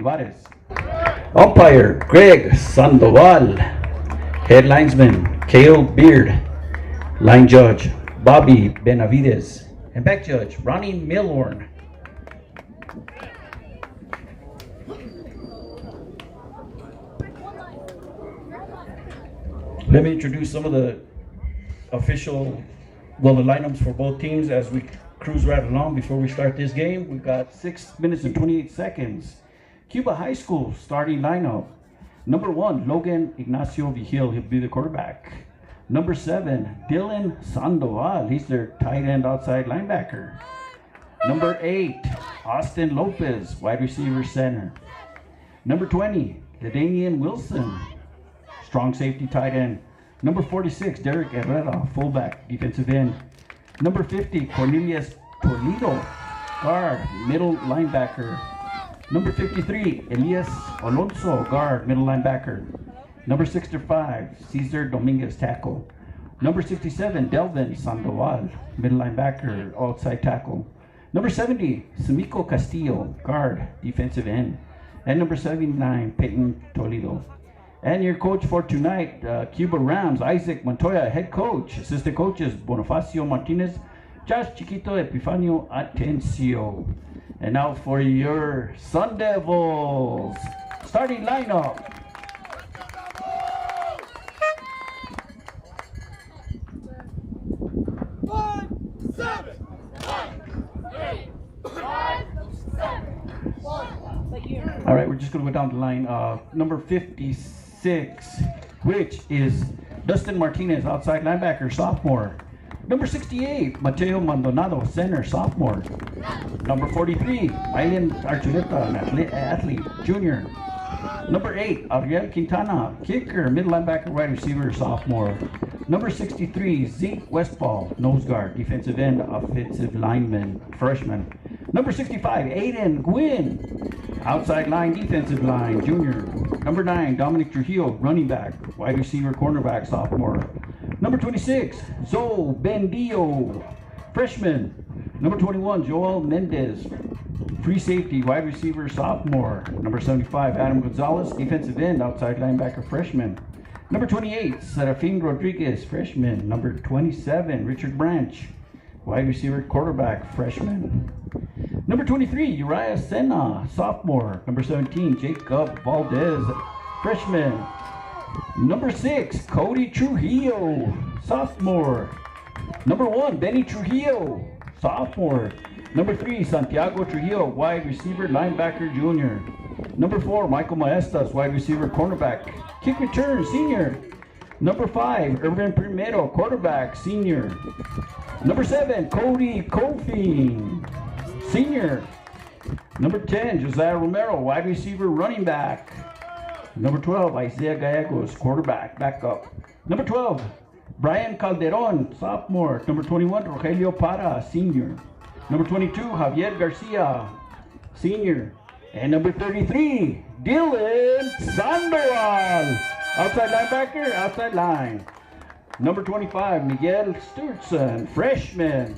Juarez. Umpire Greg Sandoval. Head linesman Cale Beard. Line judge Bobby Benavides. And back judge Ronnie Milhorn. Let me introduce some of the official, the lineups for both teams as we cruise right along before we start this game. We've got 6 minutes and 28 seconds. Cuba High School starting lineup. Number 1, Logan Ignacio Vigil. He'll be the quarterback. Number 7, Dylan Sandoval. He's their tight end outside linebacker. Number 8, Austin Lopez, wide receiver center. Number 20, Ladanian Wilson, strong safety tight end. Number 46, Derek Herrera, fullback, defensive end. Number 50, Cornelius Toledo, guard, middle linebacker. Number 53, Elias Alonso, guard, middle linebacker. Number 65, Cesar Dominguez, tackle. Number 67, Delvin Sandoval, middle linebacker, outside tackle. Number 70, Samico Castillo, guard, defensive end. And number 79, Peyton Toledo. And your coach for tonight, Cuba Rams, Isaac Montoya, head coach. Assistant coaches, Bonifacio Martinez, Josh Chiquito, Epifanio Atencio. And now for your Sundevils starting lineup. All right, we're just going to go down the line. Number 56, which is Dustin Martinez, outside linebacker, sophomore. Number 68, Mateo Maldonado, center, sophomore. Number 43, Mylan Archuleta, an athlete, junior. Number 8, Ariel Quintana, kicker, middle linebacker, wide receiver, sophomore. Number 63, Zeke Westfall, nose guard, defensive end, offensive lineman, freshman. Number 65, Aiden Gwynn, outside line, defensive line, junior. Number 9, Dominic Trujillo, running back, wide receiver, cornerback, sophomore. Number 26, Zoe Bendillo, freshman. Number 21, Joel Mendez, free safety, wide receiver, sophomore. Number 75, Adam Gonzalez, defensive end, outside linebacker, freshman. Number 28, Serafin Rodriguez, freshman. Number 27, Richard Branch, wide receiver, quarterback, freshman. Number 23, Uriah Senna, sophomore. Number 17, Jacob Valdez, freshman. Number 6, Cody Trujillo, sophomore. Number 1, Benny Trujillo, sophomore. Number 3, Santiago Trujillo, wide receiver, linebacker, junior. Number 4, Michael Maestas, wide receiver, cornerback, kick return, senior. Number 5, Irvin Primero, quarterback, senior. Number 7, Cody Kofi, senior. Number 10, Josiah Romero, wide receiver, running back. Number 12, Isaiah Gallegos, quarterback, backup. Number 12, Brian Calderon, sophomore. Number 21, Rogelio Para, senior. Number 22, Javier Garcia, senior. And number 33, Dylan Sandoval, outside linebacker, outside line. Number 25, Miguel Sturtson, freshman.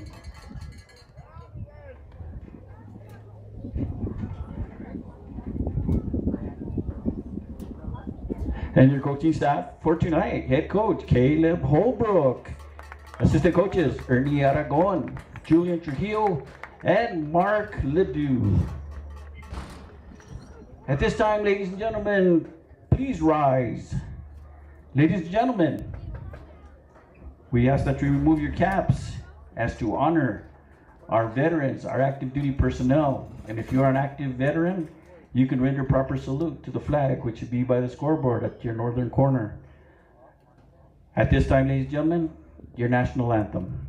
And your coaching staff for tonight, head coach Caleb Holbrook, assistant coaches Ernie Aragon, Julian Trujillo, and Mark Ledoux. At this time, ladies and gentlemen, please rise. Ladies and gentlemen, we ask that you remove your caps as to honor our veterans, our active duty personnel. And if you are an active veteran, you can render proper salute to the flag, which should be by the scoreboard at your northern corner. At this time, ladies and gentlemen, your national anthem.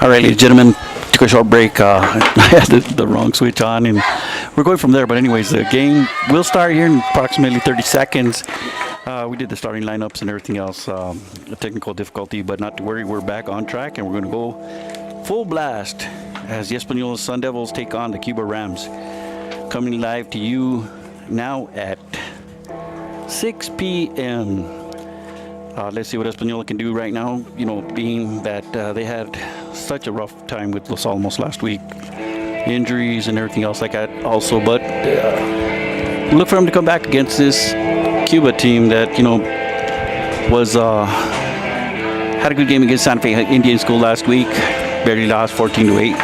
All right, ladies and gentlemen, took a short break. I had the wrong switch on, and we're going from there. But anyways, the game will start here in approximately 30 seconds. We did the starting lineups and everything else. A technical difficulty, but not to worry. We're back on track, and we're going to go full blast as the Española Sundevils take on the Cuba Rams. Coming live to you now at 6 p.m. Let's see what Española can do right now, you know, being that they had such a rough time with Los Alamos last week. Injuries and everything else like that also. But look for them to come back against this Cuba team that, you know, was had a good game against Santa Fe Indian School last week. Barely lost 14-8.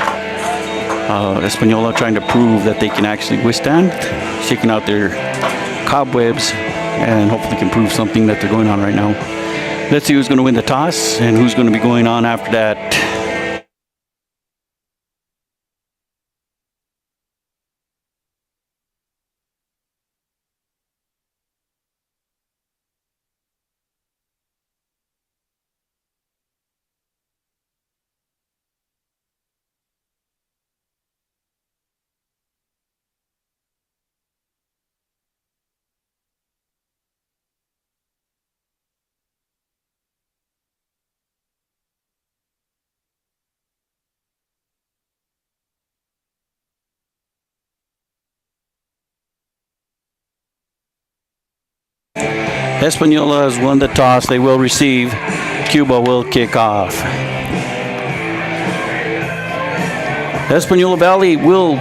Española trying to prove that they can actually withstand, shaking out their cobwebs, and hopefully can prove something that they're going on right now. Let's see who's going to win the toss and who's going to be going on after that. Española has won the toss. They will receive. Cuba will kick off. Española Valley will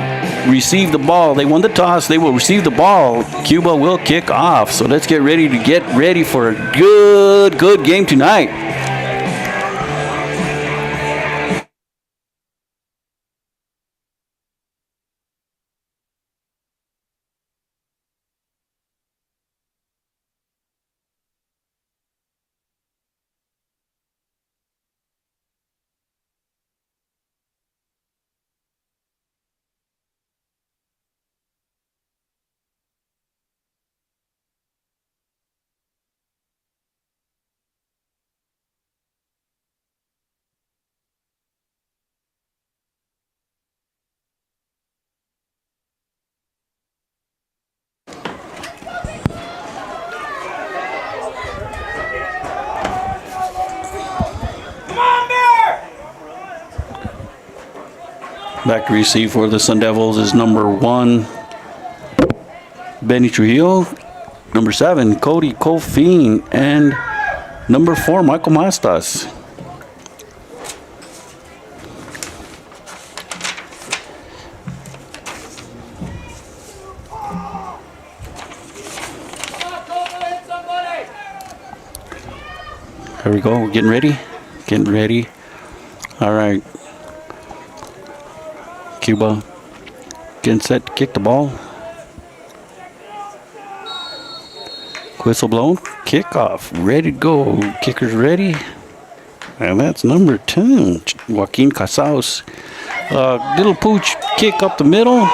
receive the ball. They won the toss. They will receive the ball. Cuba will kick off. So let's get ready for a good game tonight. Back to receive for the Sundevils is number 1, Benny Trujillo, number 7, Cody Colfine, and number 4, Michael Mastas. Here we go, we're getting ready. All right. Cuba getting set to kick the ball. Whistle blown. Kickoff. Ready to go. Kicker's ready. And that's number 10, Joaquin Casals. Little pooch kick up the middle.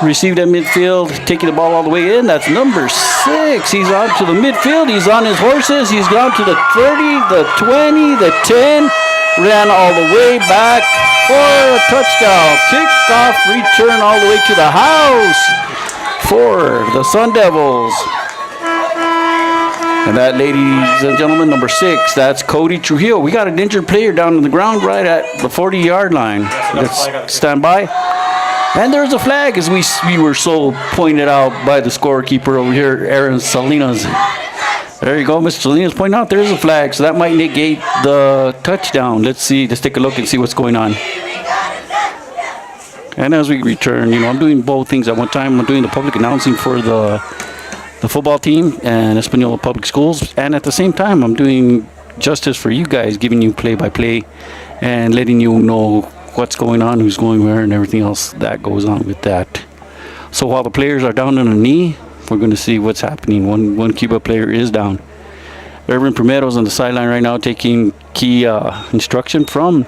Received at midfield. Taking the ball all the way in. That's number 6. He's on to the midfield. He's on his horses. He's gone to the 30, the 20, the 10. Ran all the way back for a touchdown. Kickoff return all the way to the house for the Sundevils. And that, ladies and gentlemen, number 6, that's Cody Trujillo. We got an injured player down on the ground right at the 40-yard line. Let's stand by. And there's a flag, as we were so pointed out by the scorekeeper over here, Aaron Salinas. There you go, Mr. Salinas pointing out there's a flag, so that might negate the touchdown. Let's see, let's take a look and see what's going on. And as we return, you know, I'm doing both things at one time. I'm doing the public announcing for the football team and Española Public Schools, and at the same time, I'm doing justice for you guys, giving you play-by-play and letting you know what's going on, who's going where, and everything else that goes on with that. So while the players are down on a knee, we're going to see what's happening. One Cuba player is down. Reverend Primero's on the sideline right now taking key instruction from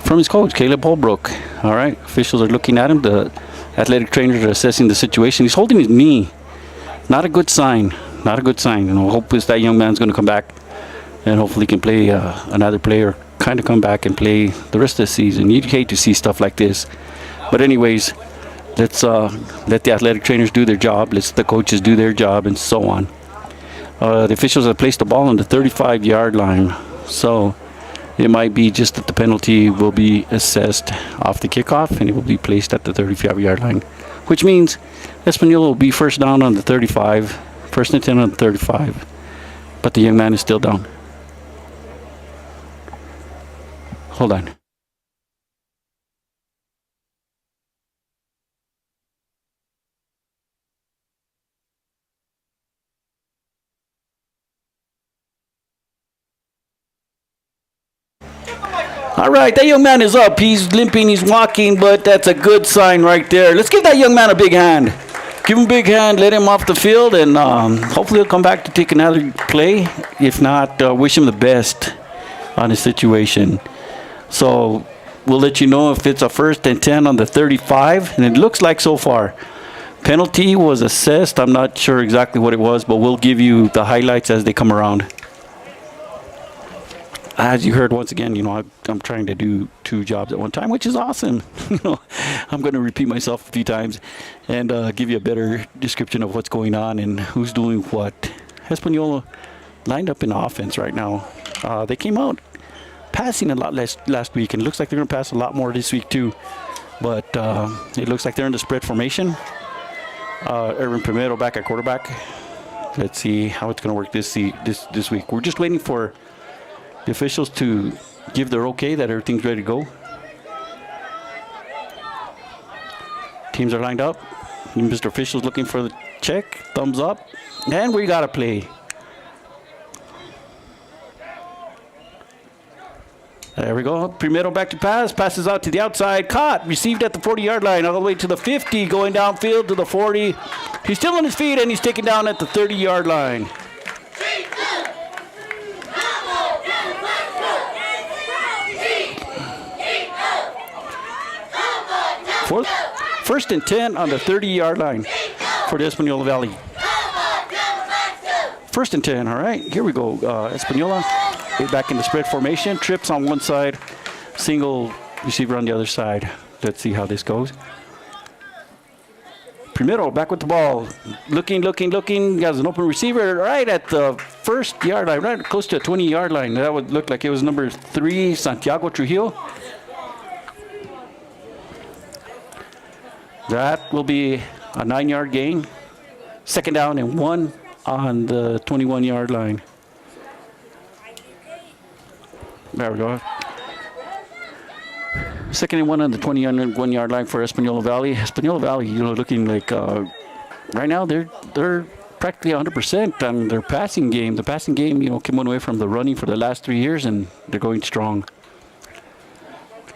his coach, Caleb Holbrook. All right, officials are looking at him. The athletic trainers are assessing the situation. He's holding his knee. Not a good sign. Not a good sign. Hope is that young man's going to come back and hopefully can play another player, kind of come back and play the rest of the season. You'd hate to see stuff like this. But anyways, let's let the athletic trainers do their job. Let's the coaches do their job and so on. The officials have placed the ball on the 35-yard line. So it might be just that the penalty will be assessed off the kickoff and it will be placed at the 35-yard line, which means Española will be first down on the 35, first and 10 on the 35. But the young man is still down. Hold on. All right, that young man is up. He's limping, he's walking, but that's a good sign right there. Let's give that young man a big hand. Give him a big hand, let him off the field, and hopefully he'll come back to take another play. If not, wish him the best on his situation. So we'll let you know if it's a first and 10 on the 35, and it looks like so far. Penalty was assessed. I'm not sure exactly what it was, but we'll give you the highlights as they come around. As you heard, once again, I'm trying to do two jobs at one time, which is awesome. I'm going to repeat myself a few times and give you a better description of what's going on and who's doing what. Española lined up in offense right now. They came out passing a lot less last week, and it looks like they're going to pass a lot more this week too. But it looks like they're in the spread formation. Erwin Primero back at quarterback. Let's see how it's going to work this week. We're just waiting for the officials to give their okay that everything's ready to go. Teams are lined up. Mr. Official's looking for the check. Thumbs up. And we got to play. There we go. Primero back to pass. Passes out to the outside. Caught. Received at the 40-yard line. All the way to the 50. Going downfield to the 40. He's still on his feet, and he's taken down at the 30-yard line. First and 10 on the 30-yard line for the Española Valley. First and 10, all right. Here we go. Española back in the spread formation. Trips on one side, single receiver on the other side. Let's see how this goes. Primero back with the ball. Looking. Has an open receiver right at the first yard line, right close to the 20-yard line. That would look like it was number 3, Santiago Trujillo. That will be a 9-yard gain. Second down and 1 on the 21-yard line. There we go. Second and 1 on the 21-yard line for Española Valley. Española Valley, looking like right now they're practically 100% on their passing game. The passing game, came away from the running for the last 3 years, and they're going strong.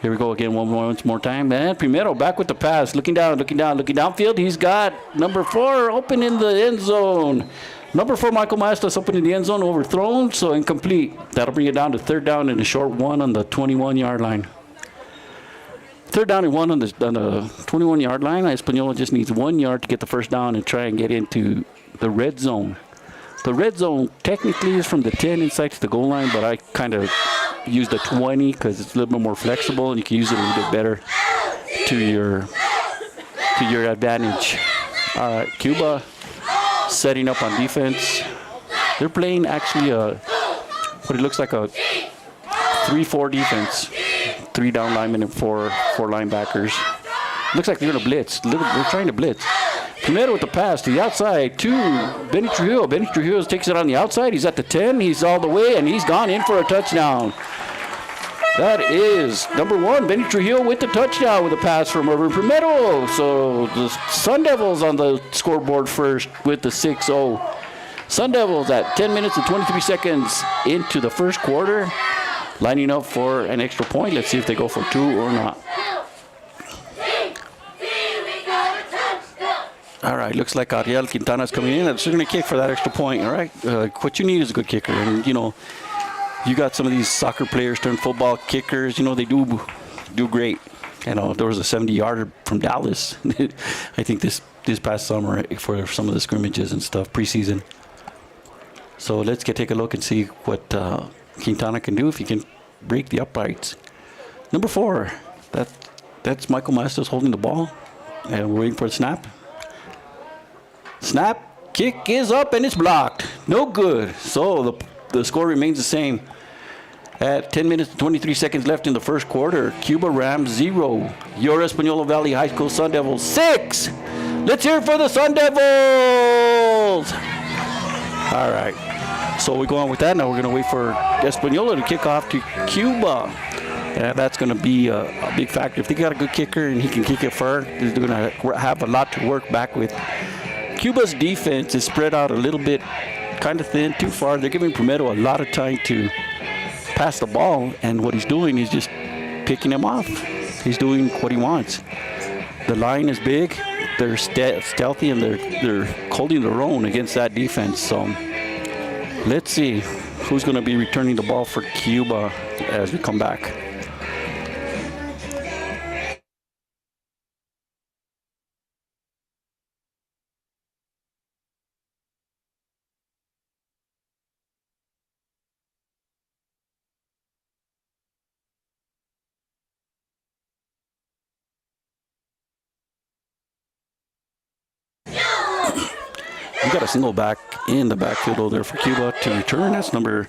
Here we go again, once more time. And Primero back with the pass, looking downfield. He's got number 4 open in the end zone. Number 4, Michael Maestas, open in the end zone, overthrown, so incomplete. That'll bring it down to third down and a short 1 on the 21-yard line. Third down and 1 on the 21-yard line. Española just needs 1 yard to get the first down and try and get into the red zone. The red zone technically is from the 10 inside to the goal line, but I kind of use the 20 because it's a little bit more flexible and you can use it a little bit better to your advantage. All right, Cuba setting up on defense. They're playing actually what it looks like a 3-4 defense. 3 down linemen and 4 linebackers. Looks like they're going to blitz. They're trying to blitz. Primero with the pass to the outside to Benny Trujillo. Benny Trujillo takes it on the outside. He's at the 10. He's all the way, and he's gone in for a touchdown. That is number 1, Benny Trujillo with the touchdown with a pass from Erwin Primero. So the Sundevils on the scoreboard first with the 6-0. Sundevils at 10 minutes and 23 seconds into the first quarter, lining up for an extra point. Let's see if they go for 2 or not. All right, looks like Ariel Quintana's coming in. They're going to kick for that extra point, all right? What you need is a good kicker. And, you got some of these soccer players turned football kickers. They do great. There was a 70-yarder from Dallas, I think this past summer for some of the scrimmages and stuff, preseason. So let's take a look and see what Quintana can do if he can break the uprights. Number 4, that's Michael Masters holding the ball, and we're waiting for the snap. Snap, kick is up, and it's blocked. No good. So the score remains the same. At 10 minutes and 23 seconds left in the first quarter, Cuba Rams 0, your Española Valley High School Sundevils 6. Let's hear it for the Sundevils! All right. So we go on with that. Now we're going to wait for Española to kick off to Cuba. And that's going to be a big factor. If they got a good kicker and he can kick it far, they're going to have a lot to work back with. Cuba's defense is spread out a little bit, kind of thin, too far. They're giving Prometo a lot of time to pass the ball, and what he's doing is just picking him off. He's doing what he wants. The line is big. They're stealthy, and they're holding their own against that defense. So let's see who's going to be returning the ball for Cuba as we come back. We got a single back in the backfield over there for Cuba to return. That's number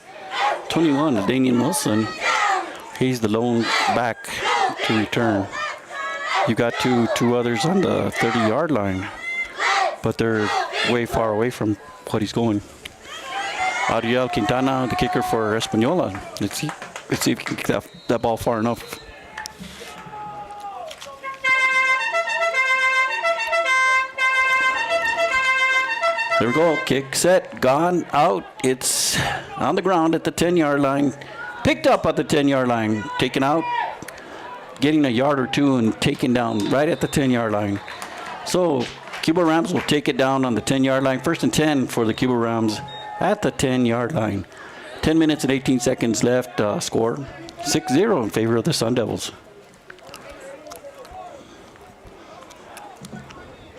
21, Daniel Wilson. He's the lone back to return. You got two others on the 30-yard line, but they're way far away from what he's going. Ariel Quintana, the kicker for Española. Let's see if he can kick that ball far enough. There we go. Kick, set, gone, out. It's on the ground at the 10-yard line. Picked up at the 10-yard line. Taken out. Getting a yard or two and taken down right at the 10-yard line. So Cuba Rams will take it down on the 10-yard line. 1st and 10 for the Cuba Rams at the 10-yard line. 10 minutes and 18 seconds left. Score 6-0 in favor of the Sundevils.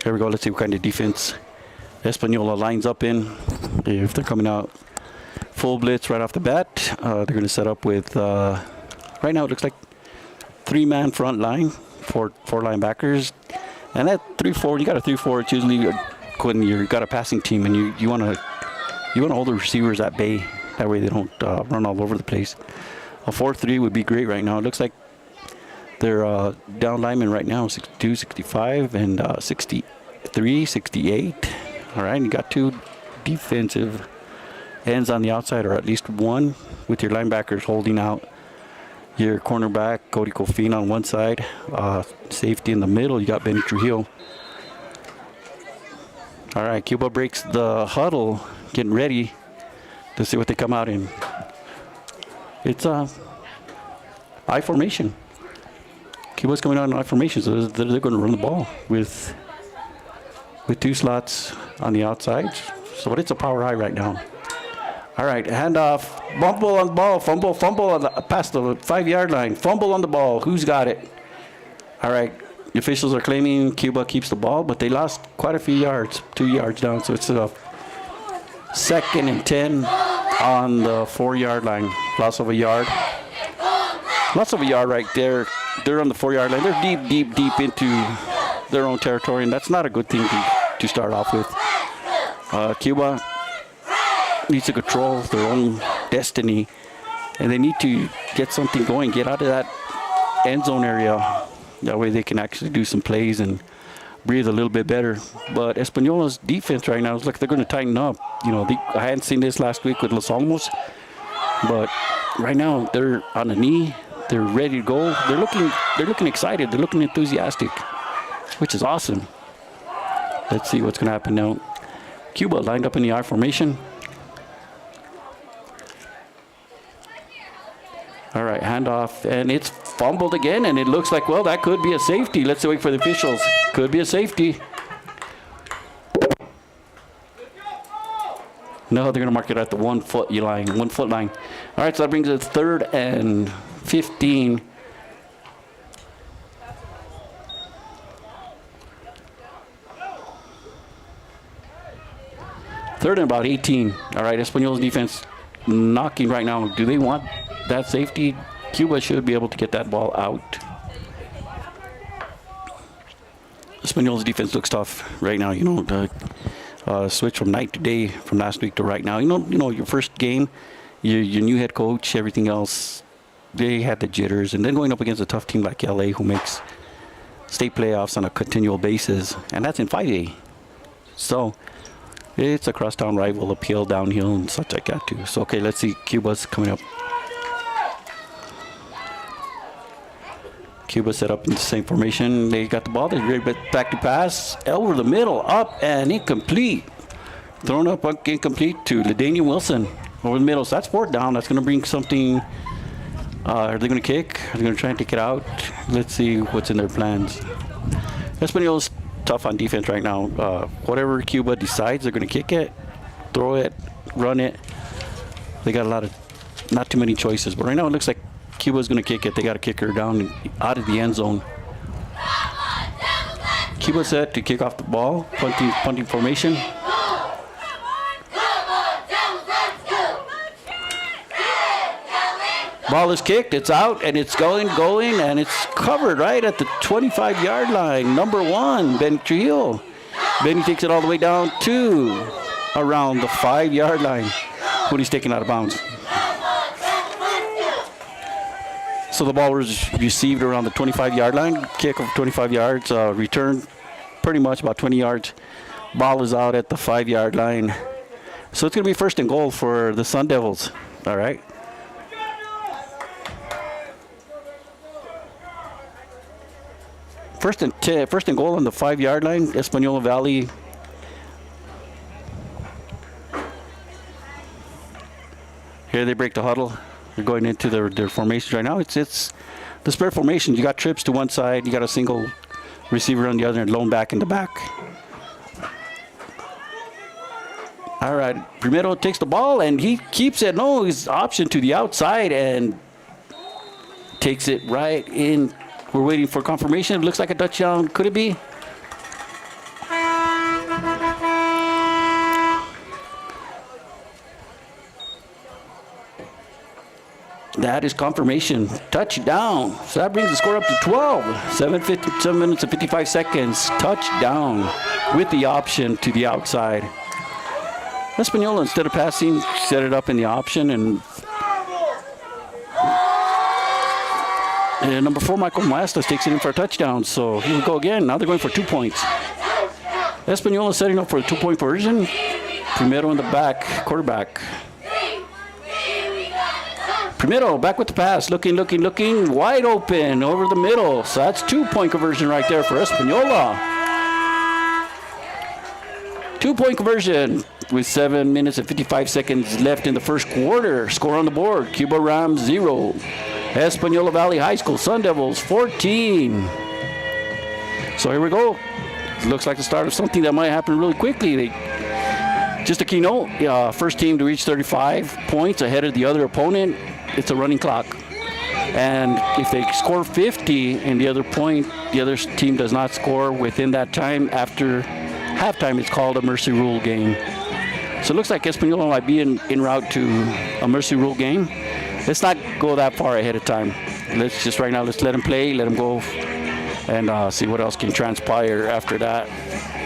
Here we go. Let's see what kind of defense Española lines up in. If they're coming out full blitz right off the bat, they're going to set up with, right now it looks like 3-man front line, four linebackers. And that 3-4, you got a 3-4, it's usually when you've got a passing team and you want to hold the receivers at bay. That way they don't run all over the place. A 4-3 would be great right now. It looks like their down linemen right now 62, 65, and 63, 68. All right, you got 2 defensive ends on the outside, or at least one, with your linebackers holding out. Your cornerback, Cody Cofin, on one side. Safety in the middle, you got Benny Trujillo. All right, Cuba breaks the huddle, getting ready to see what they come out in. It's I formation. Cuba's coming out in I formation, so they're going to run the ball with 2 slots on the outside. So it's a power I right now. All right, handoff, fumble on the ball, fumble past the 5-yard line, fumble on the ball. Who's got it? All right, the officials are claiming Cuba keeps the ball, but they lost quite a few yards, 2 yards down. So it's a 2nd and 10 on the 4-yard line. Loss of a yard. Loss of a yard right there. They're on the 4-yard line. They're deep into their own territory, and that's not a good thing to start off with. Cuba needs to control their own destiny, and they need to get something going, get out of that end zone area. That way they can actually do some plays and breathe a little bit better. But Española's defense right now is like they're going to tighten up. You know, I hadn't seen this last week with Los Alamos, but right now they're on a knee. They're ready to go. They're looking excited. They're looking enthusiastic, which is awesome. Let's see what's going to happen now. Cuba lined up in the I formation. All right, handoff, and it's fumbled again, and it looks like, well, that could be a safety. Let's wait for the officials. Could be a safety. No, they're going to mark it at the 1 foot line. All right, so that brings us 3rd and 15. Third and about 18. All right, Española's defense knocking right now. Do they want that safety? Cuba should be able to get that ball out. Española's defense looks tough right now. You know, the switch from night to day, from last week to right now. You know, your first game, your new head coach, everything else, they had the jitters. And then going up against a tough team like LA, who makes state playoffs on a continual basis, and that's in 5A. So it's a crosstown rival, uphill, downhill, and such like that too. So okay, let's see. Cuba's coming up. Cuba set up in the same formation. They got the ball. They're ready back to pass. Over the middle, up and incomplete. Thrown up incomplete to LaDainian Wilson over the middle. So that's fourth down. That's going to bring something. Are they going to kick? Are they going to try and take it out? Let's see what's in their plans. Española's tough on defense right now. Whatever Cuba decides, they're going to kick it, throw it, run it. They got not too many choices. But right now it looks like Cuba's going to kick it. They got a kicker down out of the end zone. Cuba set to kick off the ball. Punting formation. Ball is kicked, it's out, and it's going, and it's covered right at the 25-yard line. Number 1, Ben Trujillo. Benny takes it all the way down to around the 5-yard line when he's taken out of bounds. So the ball was received around the 25-yard line, kick of 25 yards, return pretty much about 20 yards. Ball is out at the 5-yard line. So it's going to be first and goal for the Sundevils, all right? First and goal on the 5-yard line, Española Valley. Here they break the huddle. They're going into their formations right now. It's the spread formation. You got trips to one side, you got a single receiver on the other, and lone back in the back. All right, Primero takes the ball and he keeps it. No, he's option to the outside and takes it right in. We're waiting for confirmation. It looks like a touchdown. Could it be? That is confirmation. Touchdown. So that brings the score up to 12. 7 minutes and 55 seconds. Touchdown with the option to the outside. Española, instead of passing, set it up in the option, and number 4, Michael Maestas, takes it in for a touchdown. So here we go again. Now they're going for 2 points. Española setting up for a 2-point version. Primero in the back, quarterback. Primero back with the pass. Looking. Wide open over the middle. So that's 2-point conversion right there for Española. 2-point conversion with 7 minutes and 55 seconds left in the first quarter. Score on the board. Cuba Rams 0. Española Valley High School Sundevils 14. So here we go. Looks like the start of something that might happen really quickly. Just a keynote, first team to reach 35 points ahead of the other opponent. It's a running clock. And if they score 50 and the other team does not score within that time, after halftime, it's called a mercy rule game. So it looks like Española might be en route to a mercy rule game. Let's not go that far ahead of time. Let's let them play, let them go, and see what else can transpire after that.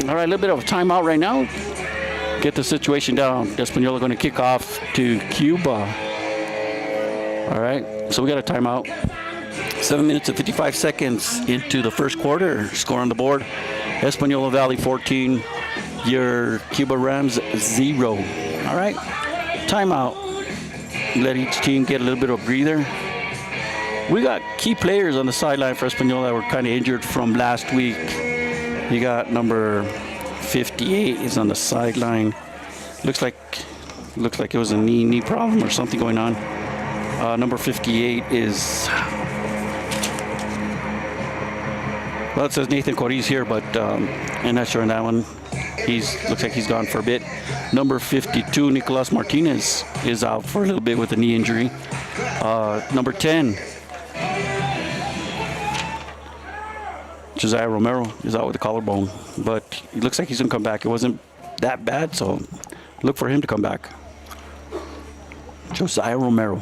All right, a little bit of a timeout right now. Get the situation down. Española going to kick off to Cuba. All right, so we got a timeout. 7 minutes and 55 seconds into the first quarter. Score on the board. Española Valley 14, your Cuba Rams 0. All right, timeout. Let each team get a little bit of a breather. We got key players on the sideline for Española that were kind of injured from last week. You got number 58 is on the sideline. Looks like it was a knee problem or something going on. Number 58 is, well, it says Nathan Coriz here, but I'm not sure on that one. Looks like he's gone for a bit. Number 52, Nicolas Martinez, is out for a little bit with a knee injury. Number 10, Josiah Romero, is out with a collarbone, but it looks like he's going to come back. It wasn't that bad, so Look for him to come back. Josiah Romero.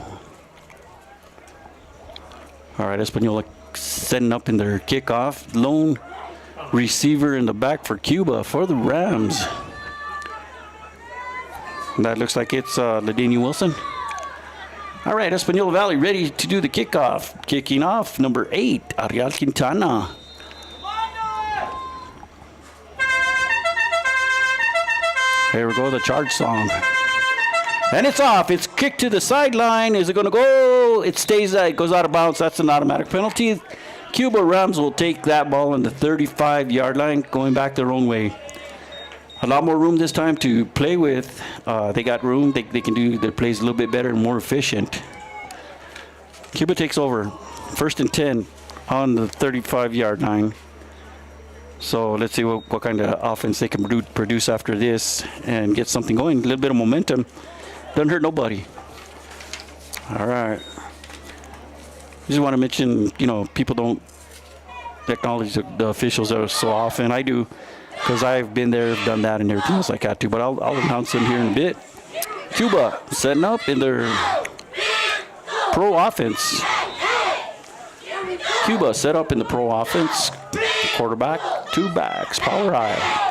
All right, Española setting up in their kickoff. Lone receiver in the back for Cuba for the Rams. That looks like it's LaDainian Wilson. All right, Española Valley ready to do the kickoff. Kicking off, number 8, Ariel Quintana. Here we go, the charge song. And it's off. It's kicked to the sideline. Is it going to go? It stays. It goes out of bounds. That's an automatic penalty. Cuba Rams will take that ball on the 35-yard line, going back their own way. A lot more room this time to play with. They got room. They can do their plays a little bit better and more efficient. Cuba takes over. 1st and 10 on the 35-yard line. So let's see what kind of offense they can produce after this and get something going. A little bit of momentum. Doesn't hurt nobody. All right. Just want to mention, people don't acknowledge the officials so often. I do, because I've been there, done that, and everything else like that too. But I'll announce them here in a bit. Cuba setting up in their pro offense. Cuba set up in the pro offense. Quarterback, 2 backs, power high.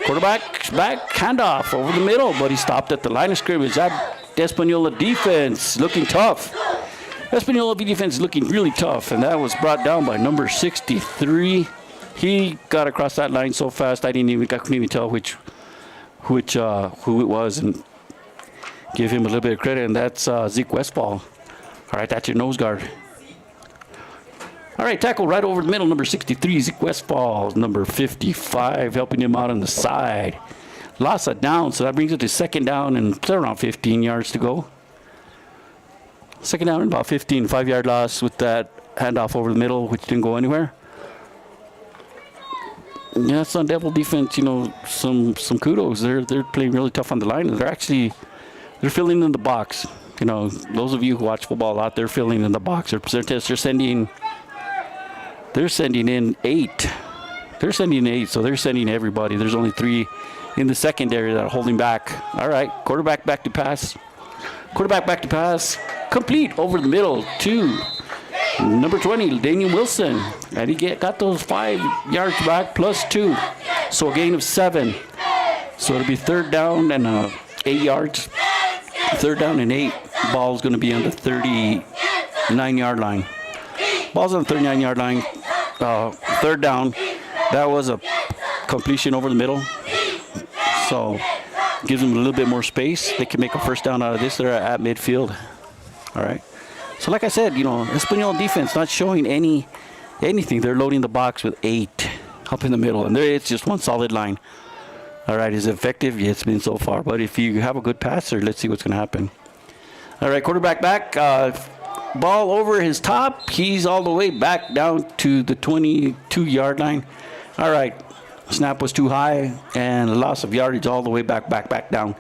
Quarterback back, handoff over the middle, but he stopped at the line of scrimmage. That Española defense looking tough. Española defense looking really tough, and that was brought down by number 63. He got across that line so fast I couldn't even tell who it was, and give him a little bit of credit. And that's Zeke Westfall. All right, that's your nose guard. All right, tackle right over the middle, number 63, Zeke Westfall, number 55, helping him out on the side. Loss of down, so that brings it to 2nd down and around 15 yards to go. 2nd down and about 15, 5-yard loss with that handoff over the middle, which didn't go anywhere. Yeah, Sun Devil defense, some kudos. They're playing really tough on the line. They're filling in the box. Those of you who watch football a lot, they're filling in the box. They're sending in 8. They're sending 8, so they're sending everybody. There's only 3 in the secondary that are holding back. All right, quarterback back to pass. Quarterback back to pass. Complete over the middle to number 20, Daniel Wilson. And he got those 5 yards back plus 2. So a gain of 7. So it'll be 3rd down and 8 yards. 3rd down and 8. Ball's going to be on the 39-yard line. Ball's on the 39-yard line. 3rd down. That was a completion over the middle. So gives them a little bit more space. They can make a 1st down out of this. They're at midfield. All right. So like I said, Española defense not showing anything. They're loading the box with 8 up in the middle. And it's just one solid line. All right. Is it effective? Yeah, it's been so far. But if you have a good passer, let's see what's going to happen. All right. Quarterback back. Ball over his top. He's all the way back down to the 22-yard line. All right. Snap was too high and a loss of yardage all the way back down.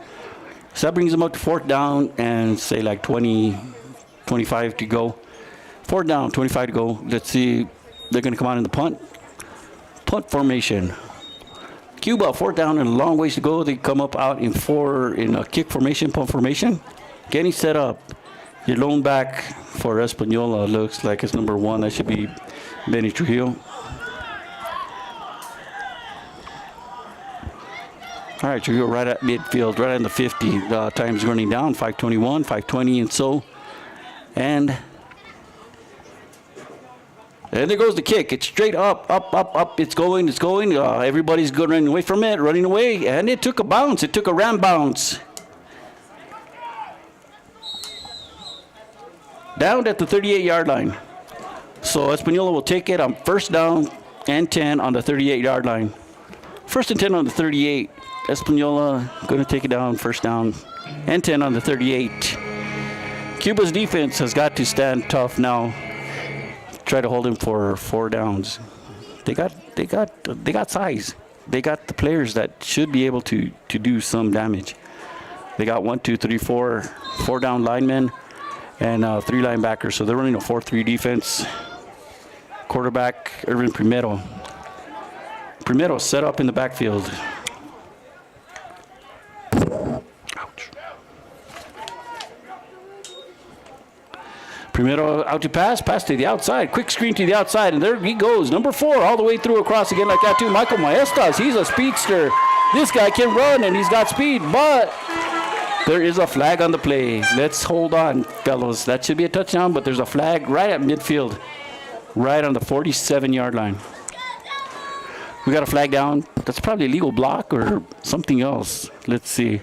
So that brings him up to 4th down and say like 25 to go. 4th down, 25 to go. Let's see. They're going to come out in the punt punt formation. Cuba, 4th down and a long ways to go. They come up out in a kick formation, punt formation. Getting set up. Your lone back for Española looks like it's number 1. That should be Benny Trujillo. All right, Trujillo right at midfield, right on the 50. Time's running down, 5:21, 5:20 and so. And there goes the kick. It's straight up. It's going. Everybody's good running away from it, running away. And it took a bounce. It took a ram bounce. Down at the 38-yard line. So Española will take it on 1st down and 10 on the 38-yard line. 1st and 10 on the 38. Española going to take it down, 1st down and 10 on the 38. Cuba's defense has got to stand tough now. Try to hold him for 4 downs. They got size. They got the players that should be able to do some damage. They got 4 down linemen and 3 linebackers. So they're running a 4-3 defense. Quarterback Irvin Primero set up in the backfield. Primero out to pass to the outside. Quick screen to the outside, and there he goes. Number 4 all the way through across again like that too. Michael Maestas, he's a speedster. This guy can run, and he's got speed, but there is a flag on the play. Let's hold on, fellows. That should be a touchdown, but there's a flag right at midfield, right on the 47-yard line. We got a flag down. That's probably a legal block or something else. Let's see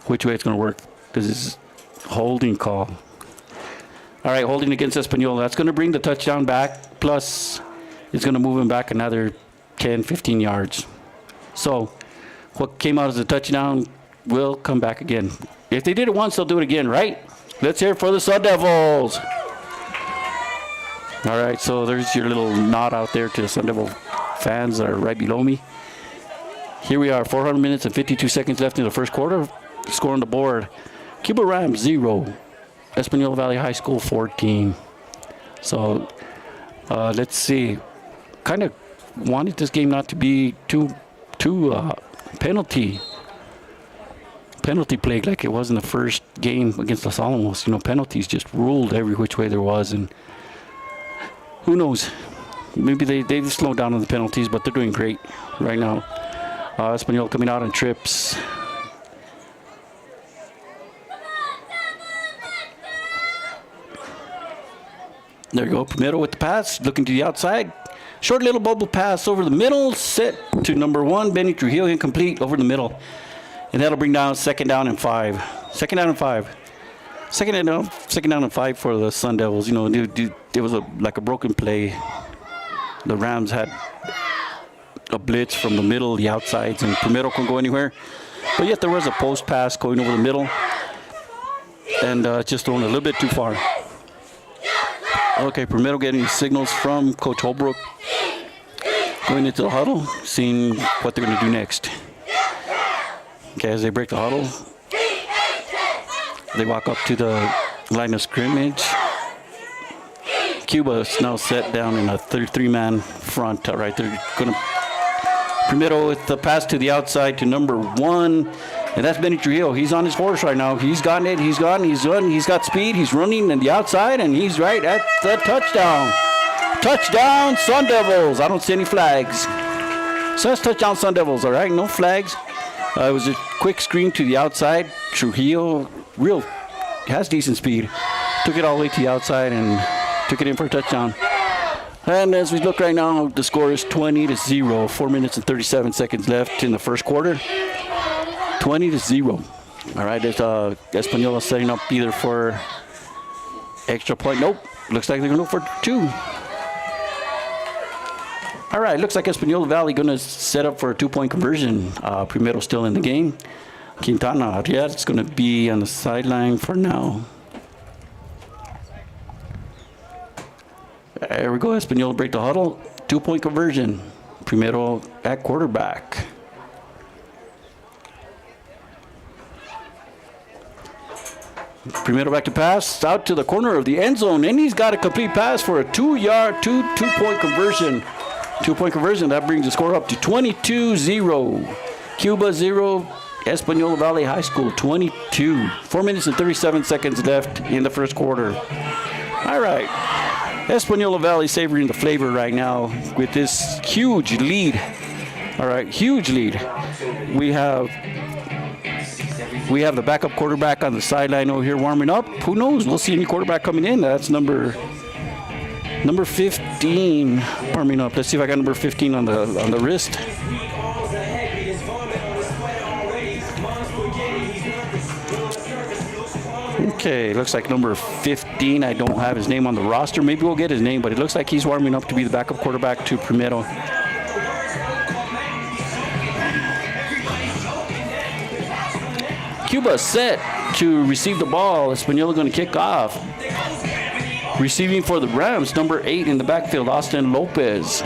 which way it's going to work. This is holding call. All right, holding against Española. That's going to bring the touchdown back, plus it's going to move him back another 10, 15 yards. So what came out as a touchdown will come back again. If they did it once, they'll do it again, right? Let's hear it for the Sundevils. All right, so there's your little nod out there to the Sundevil fans that are right below me. Here we are, 400 minutes and 52 seconds left in the first quarter. Score on the board. Cuba Rams 0. Española Valley High School 14. So let's see. Kind of wanted this game not to be too penalty plague like it was in the first game against Los Alamos. You know, penalties just ruled every which way there was, and who knows? Maybe they've slowed down on the penalties, but they're doing great right now. Española coming out on trips. There you go. Primero with the pass, looking to the outside. Short little bubble pass over the middle, set to number 1, Benny Trujillo, incomplete over the middle. And that'll bring down second down and 5. Second down and 5 for the Sundevils. You know, there was like a broken play. The Rams had a blitz from the middle, the outsides, and Primero couldn't go anywhere. But yet there was a post pass going over the middle, and just thrown a little bit too far. Okay, Primero getting signals from Coach Holbrook. Going into the huddle, seeing what they're going to do next. Okay, as they break the huddle, they walk up to the line of scrimmage. Cuba is now set down in a 33-man front. All right, they're going to Primero with the pass to the outside to number 1. And that's Benny Trujillo. He's on his horse right now. He's gotten it. He's got speed. He's running on the outside, and he's right at the touchdown. Touchdown, Sundevils. I don't see any flags. So that's touchdown, Sundevils. All right, no flags. It was a quick screen to the outside. Trujillo has decent speed. Took it all the way to the outside and took it in for a touchdown. And as we look right now, the score is 20-0. 4 minutes and 37 seconds left in the first quarter. 20-0. All right, it's Española setting up either for extra point. Nope. Looks like they're going to look for 2. All right, looks like Española Valley going to set up for a 2-point conversion. Primero still in the game. Quintana, yeah, it's going to be on the sideline for now. There we go, Española break the huddle. 2-point conversion. Primero at quarterback. Primero back to pass, out to the corner of the end zone, and he's got a complete pass for a 2-point conversion. 2-point conversion, that brings the score up to 22-0. Cuba 0, Española Valley High School 22. 4 minutes and 37 seconds left in the first quarter. All right, Española Valley savoring the flavor right now with this huge lead. All right, huge lead. We have the backup quarterback on the sideline over here warming up. Who knows? We'll see any quarterback coming in. That's number 15 warming up. Let's see if I got number 15 on the wrist. Okay, looks like number 15. I don't have his name on the roster. Maybe we'll get his name, but it looks like he's warming up to be the backup quarterback to Primero. Cuba set to receive the ball. Española going to kick off. Receiving for the Rams, number 8 in the backfield, Austin Lopez.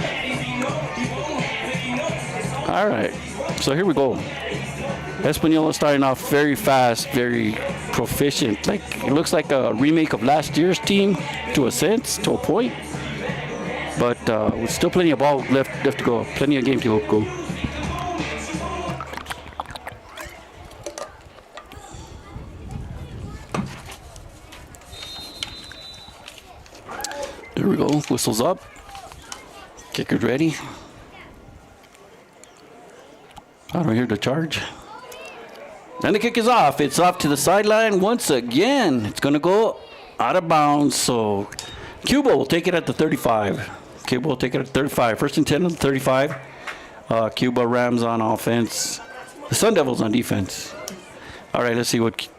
All right, so here we go. Española starting off very fast, very proficient. Like it looks like a remake of last year's team to a sense, to a point. But with still plenty of ball left to go, plenty of game to go. Here we go. Whistle's up. Kicker's ready. I don't hear the charge. And the kick is off. It's off to the sideline once again. It's going to go out of bounds. So Cuba will take it at the 35. Cuba will take it at 35. First and 10 on the 35. Cuba Rams on offense. The Sundevils on defense. All right, let's see what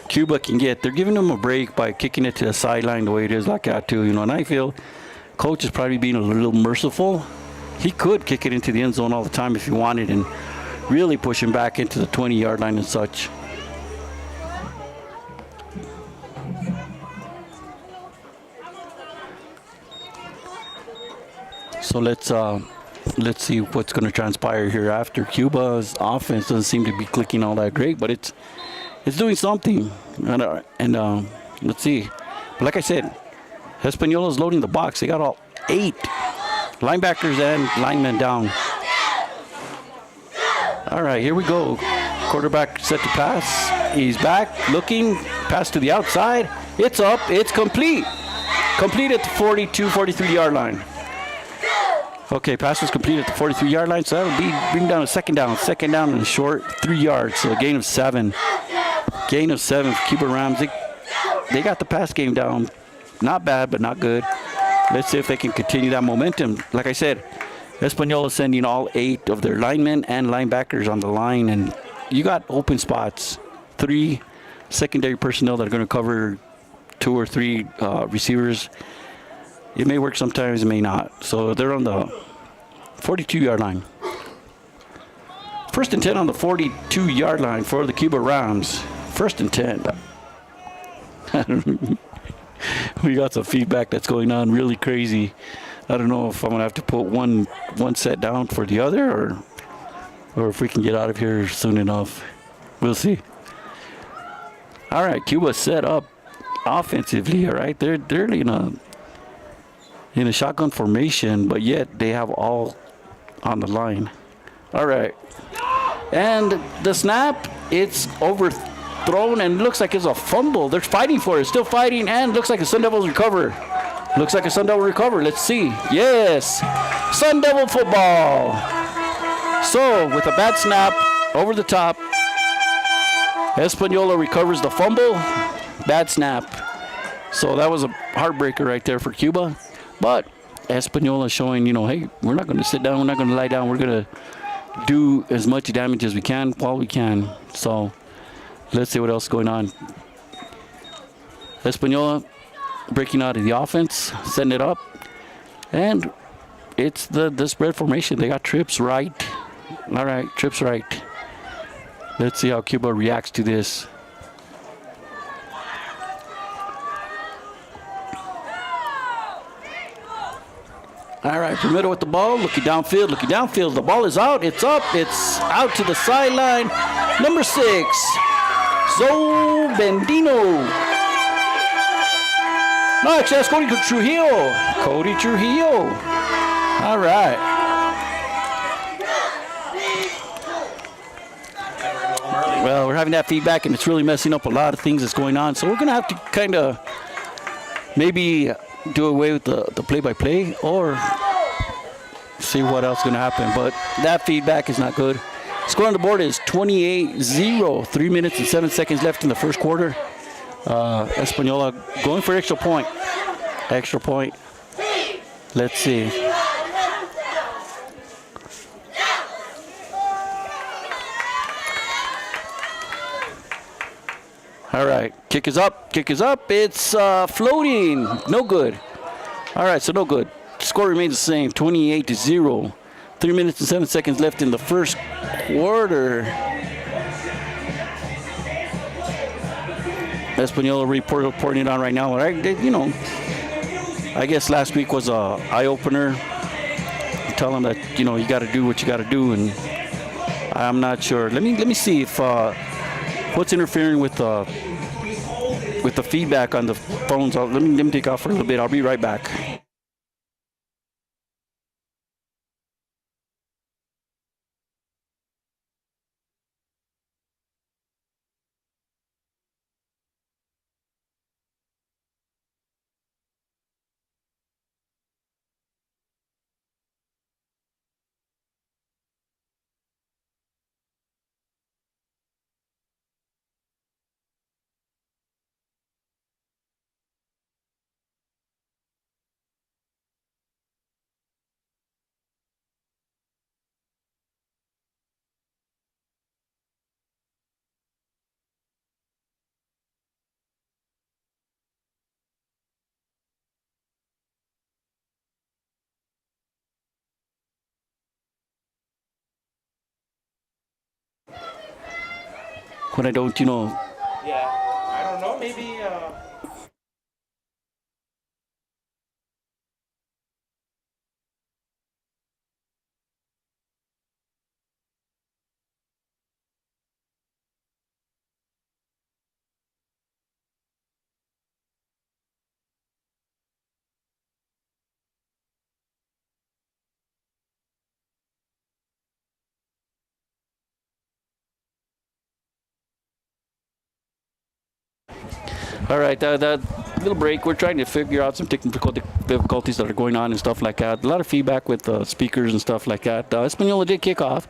Cuba can get. They're giving them a break by kicking it to the sideline the way it is like that too. You know, and I feel coach is probably being a little merciful. He could kick it into the end zone all the time if he wanted and really push him back into the 20-yard line and such. So let's see what's going to transpire here after. Cuba's offense doesn't seem to be clicking all that great, but it's doing something. And let's see. But like I said, Española's loading the box. They got all 8 linebackers and linemen down. All right, here we go. Quarterback set to pass. He's back, looking. Pass to the outside. It's up. It's complete. Complete at the 42, 43-yard line. Okay, pass was complete at the 43-yard line, so that'll bring down a second down. Second down and a short 3 yards, so a gain of 7. Gain of 7 for Cuba Rams. They got the pass game down. Not bad, but not good. Let's see if they can continue that momentum. Like I said, Española sending all 8 of their linemen and linebackers on the line, and you got open spots. 3 secondary personnel that are going to cover 2 or 3 receivers. It may work sometimes, it may not. So they're on the 42-yard line. First and 10 on the 42-yard line for the Cuba Rams. First and 10. We got some feedback that's going on really crazy. I don't know if I'm gonna have to put one set down for the other, or if we can get out of here soon enough. We'll see. All right, Cuba set up offensively. All right, they're in a shotgun formation, but yet they have all on the line. All right, and the snap, it's overthrown and looks like it's a fumble. They're fighting for it, still fighting, and looks like a Sun Devils recover. Looks like a Sun Devil recover. Let's see. Yes, Sun Devil football. So with a bad snap over the top, Española recovers the fumble. Bad snap. So that was a heartbreaker right there for Cuba. But Española showing, hey, we're not going to sit down. We're not going to lie down. We're going to do as much damage as we can while we can. So let's see what else is going on. Española breaking out of the offense, setting it up. And it's the spread formation. They got trips right. All right, trips right. Let's see how Cuba reacts to this. All right, Primero with the ball, looking downfield. The ball is out, it's up, it's out to the sideline. Number 6, Zoe Bendino. No, actually, that's Cody Trujillo. All right. Well, we're having that feedback, and it's really messing up a lot of things that's going on. So we're going to have to kind of maybe do away with the play-by-play or see what else is going to happen. But that feedback is not good. Score on the board is 28-0. 3 minutes and 7 seconds left in the first quarter. Española going for extra point. Let's see. All right, kick is up. It's floating. No good. All right, so no good. Score remains the same, 28-0. 3 minutes and 7 seconds left in the first quarter. Española reporting it on right now. Right? I guess last week was a eye-opener. Tell them that, you got to do what you got to do, and I'm not sure. Let me see if what's interfering with the feedback on the phones. Let me take off for a little bit. I'll be right back. when I don't, Yeah, I don't know. Maybe. All right, that little break, we're trying to figure out some technical difficulties that are going on and stuff like that. A lot of feedback with speakers and stuff like that. Española did kick off,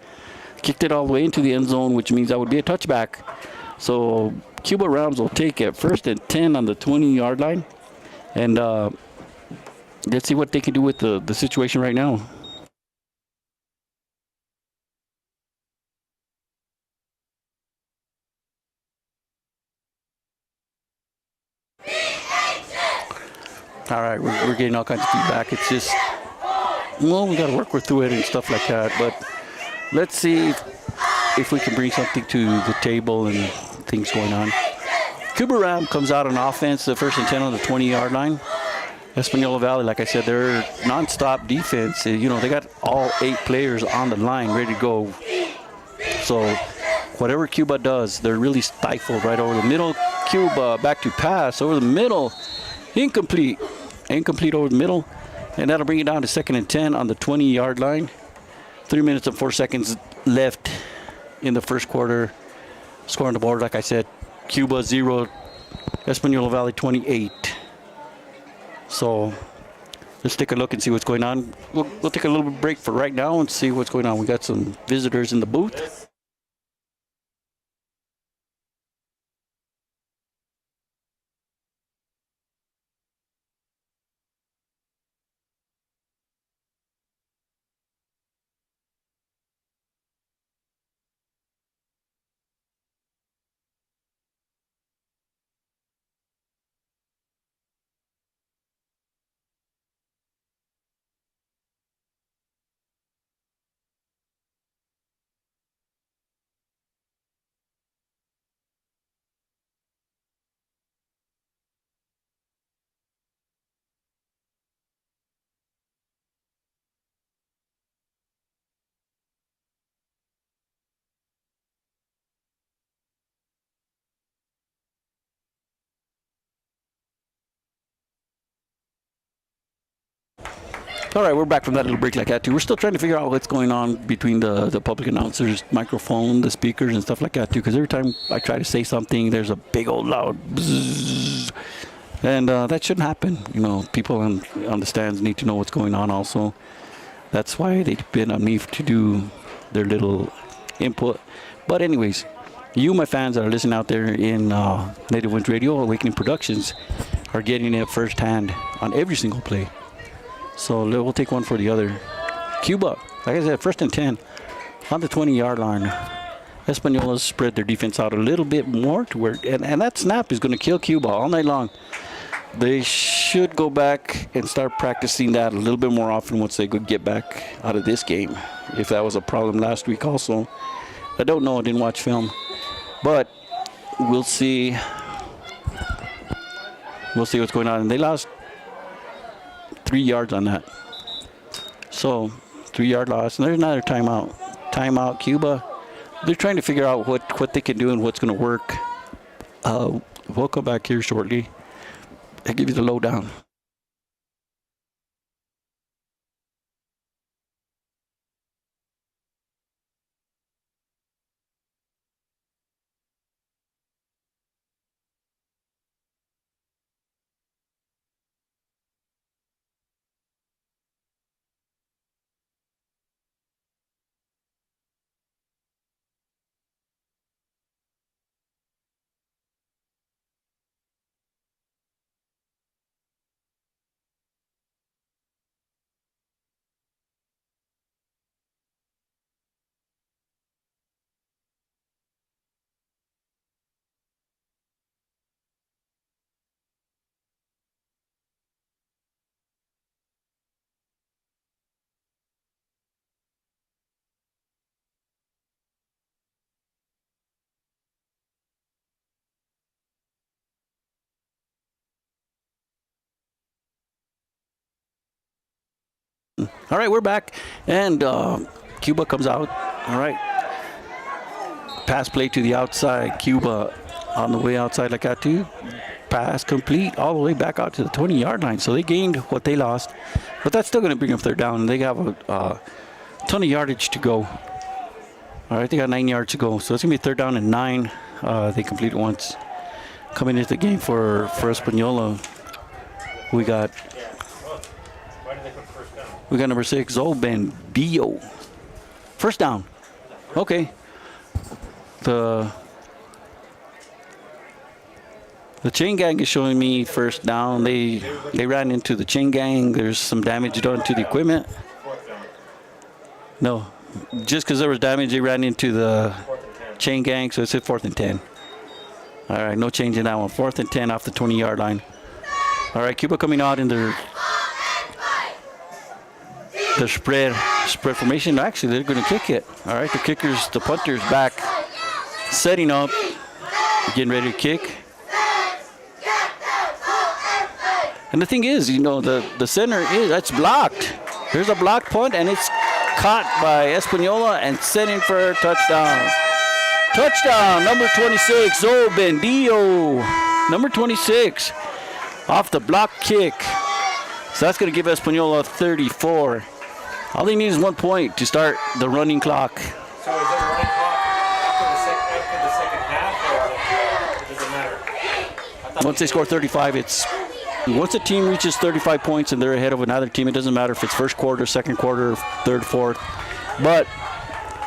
kicked it all the way into the end zone, which means that would be a touchback. So Cuba Rams will take it 1st and 10 on the 20-yard line. And let's see what they can do with the situation right now. All right, we're getting all kinds of feedback. It's just, well, we got to work through it and stuff like that. But let's see if we can bring something to the table and things going on. Cuba Ram comes out on offense, the 1st and 10 on the 20-yard line. Española Valley, like I said, they're nonstop defense. They got all 8 players on the line ready to go. So whatever Cuba does, they're really stifled right over the middle. Cuba back to pass over the middle. Incomplete over the middle. And that'll bring it down to 2nd and 10 on the 20-yard line. 3 minutes and 4 seconds left in the first quarter. Score on the board, like I said, Cuba 0, Española Valley 28. So let's take a look and see what's going on. We'll take a little break for right now and see what's going on. We got some visitors in the booth. All right, we're back from that little break like that too. We're still trying to figure out what's going on between the public announcers, microphone, the speakers, and stuff like that too. Because every time I try to say something, there's a big old loud bzzz, and that shouldn't happen. People on the stands need to know what's going on also. That's why they depend on me to do their little input. But anyways, you, my fans that are listening out there in Native Winds Radio, Awakening Productions, are getting it firsthand on every single play. So we'll take one for the other. Cuba, like I said, 1st and 10 on the 20-yard line. Españolas spread their defense out a little bit more to where, and that snap is going to kill Cuba all night long. They should go back and start practicing that a little bit more often once they could get back out of this game. If that was a problem last week also. I don't know, I didn't watch film. But we'll see. We'll see what's going on. And they lost 3 yards on that. So 3-yard loss. And there's another timeout. Timeout, Cuba. They're trying to figure out what they can do and what's going to work. We'll come back here shortly. I'll give you the lowdown. All right, we're back, and Cuba comes out. All right. Pass play to the outside. Cuba on the way outside like that too. Pass complete all the way back out to the 20-yard line. So they gained what they lost, but that's still going to bring up third down. They have a ton of yardage to go. All right, they got 9 yards to go. So it's going to be third down and 9. They completed once. Coming into the game for Española, we got number 6, Zolben Bio. First down. Okay. The chain gang is showing me first down. They ran into the chain gang. There's some damage done to the equipment. No, just because there was damage, they ran into the chain gang, so it's at 4th and 10. All right, no change in that one. 4th and 10 off the 20-yard line. All right, Cuba coming out in their spread formation. Actually, they're going to kick it. All right, the punter's back, setting up, getting ready to kick. And the thing is, the center that's blocked. There's a blocked punt, and it's caught by Española and sent in for a touchdown. Touchdown, number 26, Bendio. Number 26, off the block kick. So that's going to give Española 34. All they need is 1 point to start the running clock. So is there a running clock after the second half, or does it matter? Once they score 35, once a team reaches 35 points and they're ahead of another team, it doesn't matter if it's first quarter, second quarter, third, fourth. But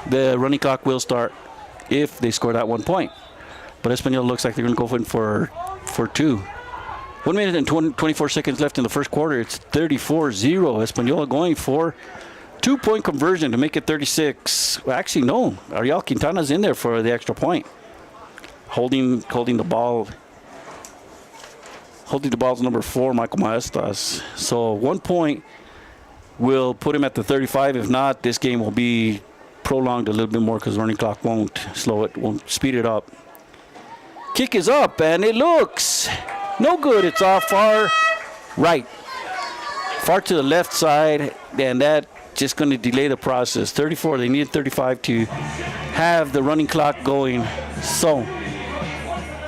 the running clock will start if they score that 1 point. But Española looks like they're going to go in for 2. 1 minute and 24 seconds left in the first quarter. It's 34-0. Española going for 2-point conversion to make it 36. Well, actually, no. Ariel Quintana's in there for the extra point. Holding the ball. Holding the ball is number 4, Michael Maestas. So 1 point will put him at the 35. If not, this game will be prolonged a little bit more because the running clock won't speed it up. Kick is up, and it looks no good. It's off far right. Far to the left side, and that just going to delay the process. 34, they needed 35 to have the running clock going. So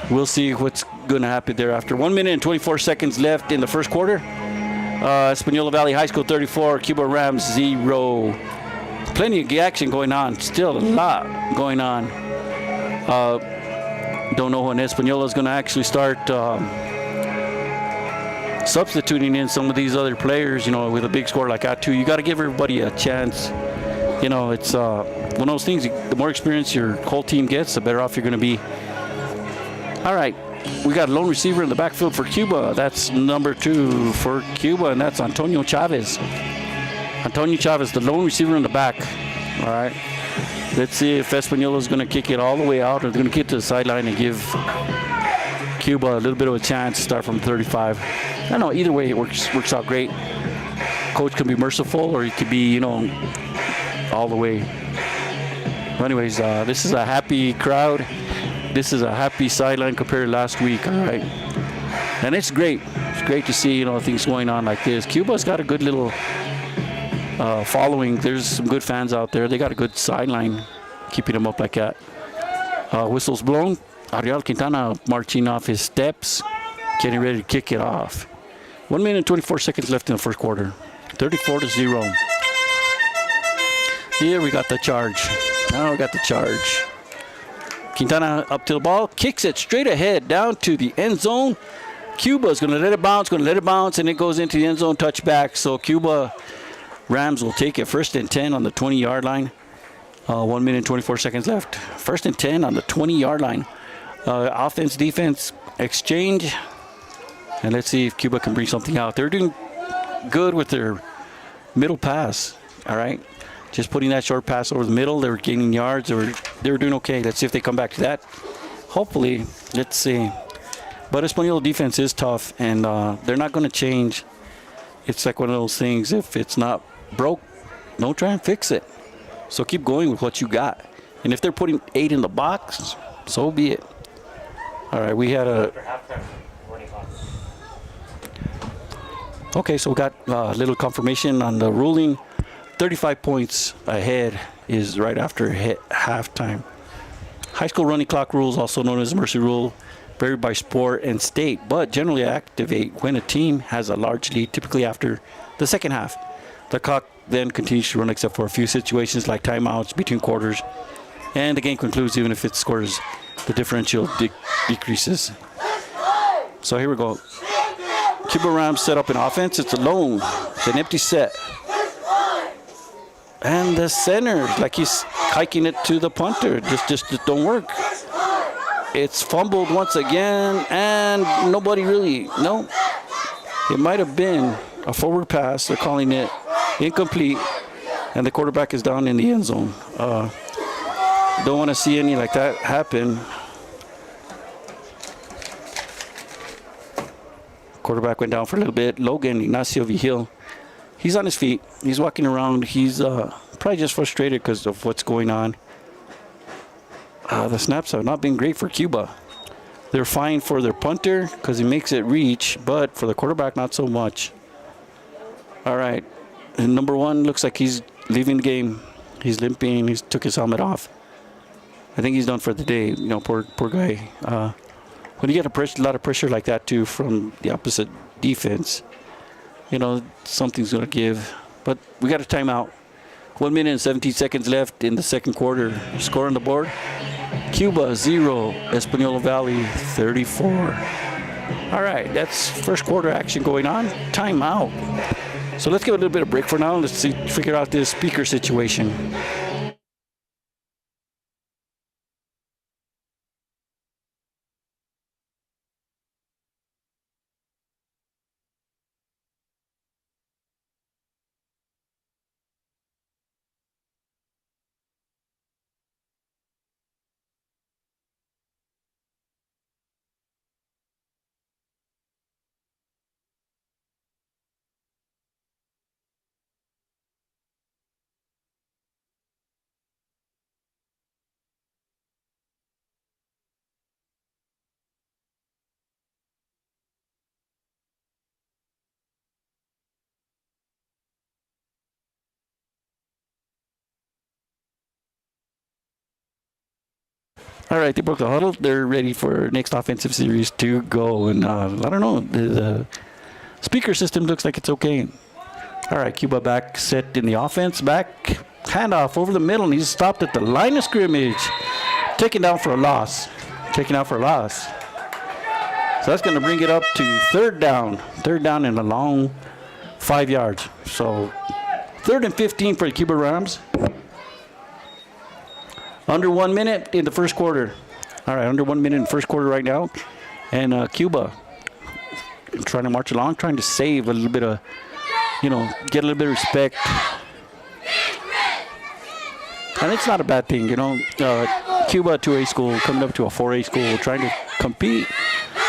we'll see what's going to happen there after 1 minute and 24 seconds left in the first quarter. Española Valley High School 34, Cuba Rams 0. Plenty of action going on. Still a lot going on. Don't know when Española is going to actually start substituting in some of these other players, with a big score like that too. You got to give everybody a chance. It's one of those things, the more experience your whole team gets, the better off you're going to be. All right, we got a lone receiver in the backfield for Cuba. That's number 2 for Cuba, and that's Antonio Chavez. Antonio Chavez, the lone receiver in the back. All right, let's see if Española is going to kick it all the way out, or they're going to get to the sideline and give Cuba a little bit of a chance to start from 35. I don't know, either way it works out great. Coach can be merciful, or he could be, all the way. But anyways, this is a happy crowd. This is a happy sideline compared to last week, all right? And it's great. It's great to see, things going on like this. Cuba's got a good little following. There's some good fans out there. They got a good sideline keeping them up like that. Whistle's blown. Ariel Quintana marching off his steps, getting ready to kick it off. 1 minute and 24 seconds left in the first quarter. 34-0. Here we got the charge. Now we got the charge. Quintana up to the ball, kicks it straight ahead down to the end zone. Cuba's going to let it bounce, and it goes into the end zone touchback. So Cuba Rams will take it 1st and 10 on the 20-yard line. 1 minute and 24 seconds left. 1st and 10 on the 20-yard line. Offense, defense, exchange. And let's see if Cuba can bring something out. They're doing good with their middle pass, all right? Just putting that short pass over the middle. They were gaining yards. They were doing okay. Let's see if they come back to that. Hopefully, let's see. But Española defense is tough, and they're not going to change. It's like one of those things. If it's not broke, don't try and fix it. So keep going with what you got. And if they're putting 8 in the box, so be it. All right, we had a... Okay, so we got a little confirmation on the ruling. 35 points ahead is right after halftime. High school running clock rules, also known as mercy rule, vary by sport and state, but generally activate when a team has a large lead, typically after the second half. The clock then continues to run except for a few situations like timeouts between quarters, and the game concludes even if it scores the differential decreases. So here we go. Cuba Rams set up an offense. It's alone. It's an empty set. And the center, like he's hiking it to the punter. Just don't work. It's fumbled once again, and nobody really, no. It might have been a forward pass. They're calling it incomplete, and the quarterback is down in the end zone. Don't want to see any like that happen. Quarterback went down for a little bit. Logan Ignacio Vigil, he's on his feet. He's walking around. He's probably just frustrated because of what's going on. The snaps have not been great for Cuba. They're fine for their punter because he makes it reach, but for the quarterback, not so much. All right. And number one looks like he's leaving the game. He's limping. He took his helmet off. I think he's done for the day. You know, poor guy. When you get a lot of pressure like that, too, from the opposite defense, you know, something's going to give. But we got a timeout. 1 minute and 17 seconds left in the second quarter. Score on the board. Cuba 0, Española Valley 34. All right, that's first quarter action going on. Timeout. So let's give a little bit of break for now. Let's figure out this speaker situation. All right, they broke the huddle. They're ready for next offensive series to go. And I don't know, the speaker system looks like it's okay. All right, Cuba back set in the offense. Back handoff over the middle, and he's stopped at the line of scrimmage. Taken down for a loss. Taken out for a loss. So that's going to bring it up to third down. Third down in a long 5 yards. So 3rd and 15 for the Cuba Rams. Under 1 minute in the first quarter. All right, under 1 minute in the first quarter right now. And Cuba trying to march along, trying to save a little bit of, you know, get a little bit of respect. And it's not a bad thing, you know. Cuba 2A school coming up to a 4A school, trying to compete.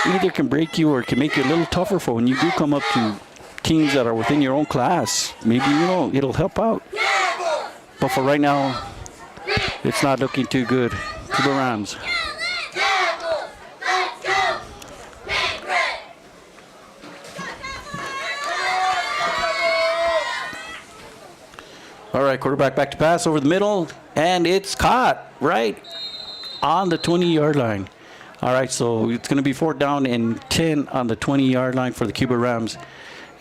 Either can break you or can make it a little tougher for when you do come up to teams that are within your own class. Maybe, you know, it'll help out. But for right now, it's not looking too good. Cuba Rams. All right, quarterback back to pass over the middle, and it's caught right on the 20-yard line. All right, so it's going to be 4th down and 10 on the 20-yard line for the Cuba Rams.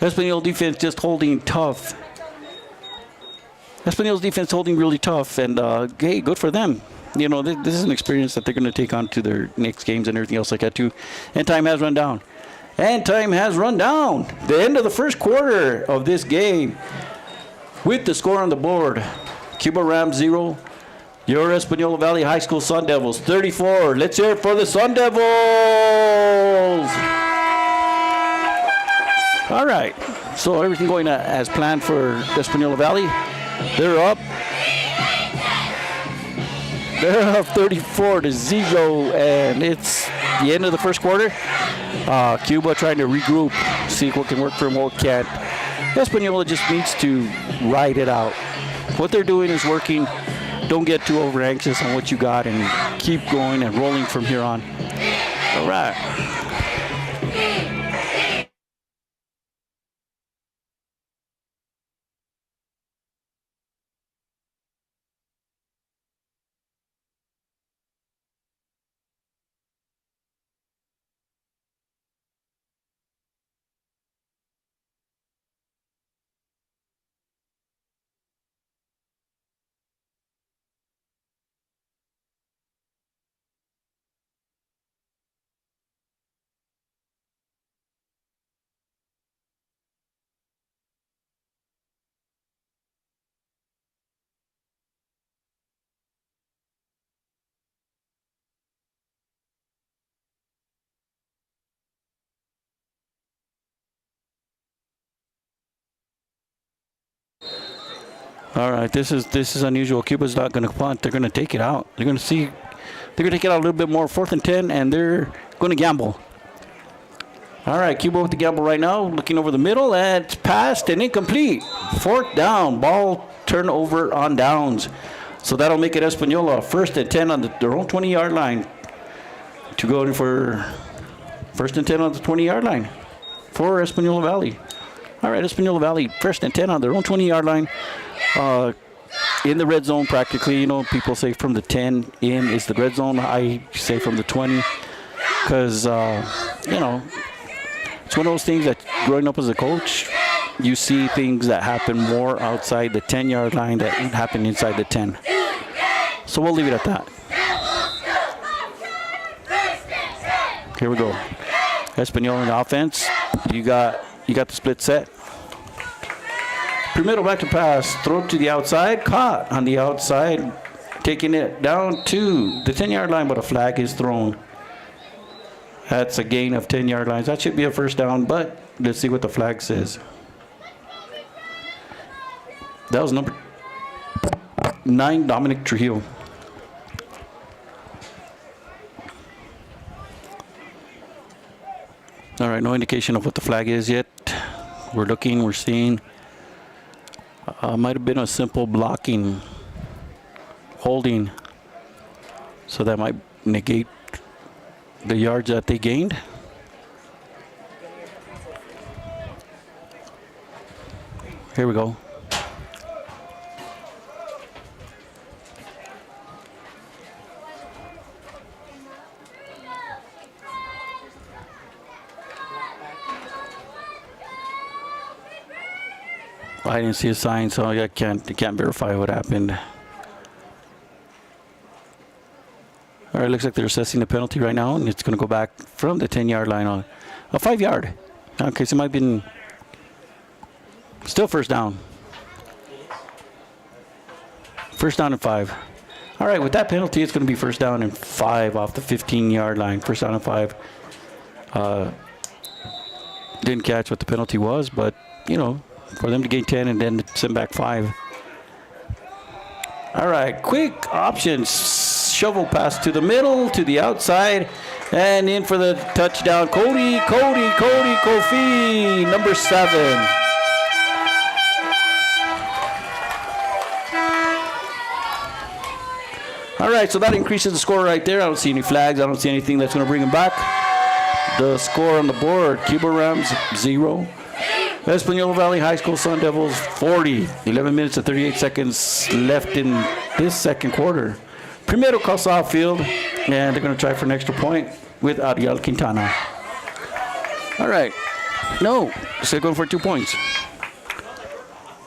Español defense just holding tough. Español's defense holding really tough, and hey, good for them. You know, this is an experience that they're going to take on to their next games and everything else like that too. And time has run down. And time has run down. The end of the first quarter of this game. With the score on the board, Cuba Rams 0, your Española Valley High School Sundevils 34. Let's hear it for the Sundevils. All right, so everything going as planned for Española Valley. They're up. They're up 34-0, and it's the end of the first quarter. Cuba trying to regroup, see what can work for them, what can't. Española just needs to ride it out. What they're doing is working. Don't get too over anxious on what you got and keep going and rolling from here on. All right. All right, this is unusual. Cuba's not going to punt. They're going to take it out. They're going to see. They're going to take it out a little bit more. 4th and 10, and they're going to gamble. All right, Cuba with the gamble right now, looking over the middle, and it's passed and incomplete. 4th down, ball turnover on downs. So that'll make it Española 1st and 10 on their own 20-yard line to go in for 1st and 10 on the 20-yard line for Española Valley. All right, Española Valley 1st and 10 on their own 20-yard line. In the red zone practically, you know, people say from the 10 in is the red zone. I say from the 20 because, you know, it's one of those things that growing up as a coach, you see things that happen more outside the 10-yard line that happen inside the 10. So we'll leave it at that. Here we go. Española in the offense. You got the split set. Primero back to pass, throw to the outside, caught on the outside, taking it down to the 10-yard line, but a flag is thrown. That's a gain of 10-yard lines. That should be a 1st down, but let's see what the flag says. That was number 9, Dominic Trujillo. All right, no indication of what the flag is yet. We're looking, we're seeing. Might have been a simple blocking, holding, so that might negate the yards that they gained. Here we go. I didn't see a sign, so I can't verify what happened. All right, looks like they're assessing the penalty right now, and it's going to go back from the 10-yard line on a 5-yard. Okay, so it might have been still 1st down. 1st down and 5. All right, with that penalty, it's going to be 1st down and 5 off the 15-yard line. 1st down and 5. Didn't catch what the penalty was, but, you know, for them to gain 10 and then send back 5. All right, quick options. Shovel pass to the middle, to the outside, and in for the touchdown. Kofi, number 7. All right, so that increases the score right there. I don't see any flags. I don't see anything that's going to bring them back. The score on the board, Cuba Rams 0. Española Valley High School Sundevils 40. 11 minutes and 38 seconds left in this 2nd quarter. Primero calls off field, and they're going to try for an extra point with Ariel Quintana. All right. No, they're going for 2 points.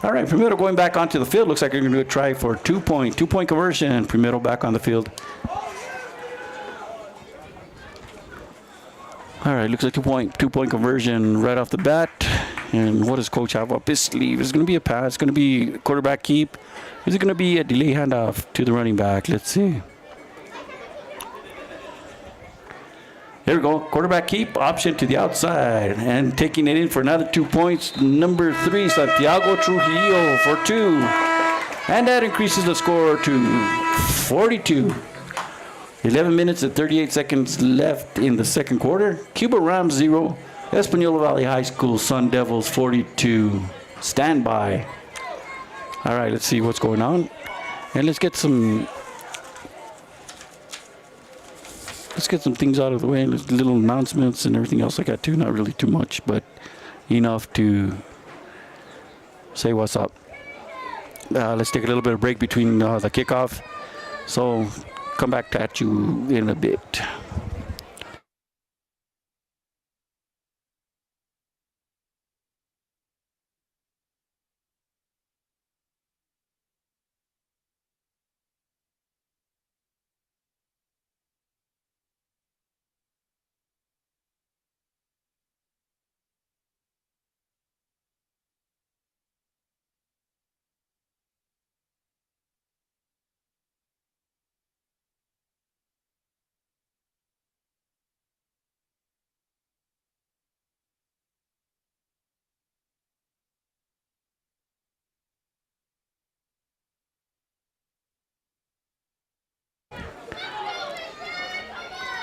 All right, Primero going back onto the field. Looks like they're going to try for 2-point conversion. Primero back on the field. All right, looks like 2-point conversion right off the bat. And what does coach have up his sleeve? Is it going to be a pass? It's going to be quarterback keep? Is it going to be a delay handoff to the running back? Let's see. There we go. Quarterback keep, option to the outside. And taking it in for another 2 points, number 3, Santiago Trujillo for 2. And that increases the score to 42. 11 minutes and 38 seconds left in the 2nd quarter. Cuba Rams 0. Española Valley High School Sundevils 42. Stand by. All right, let's see what's going on. And let's get some things out of the way. Little announcements and everything else like that too. Not really too much, but enough to say what's up. Let's take a little bit of break between the kickoff. So come back at you in a bit.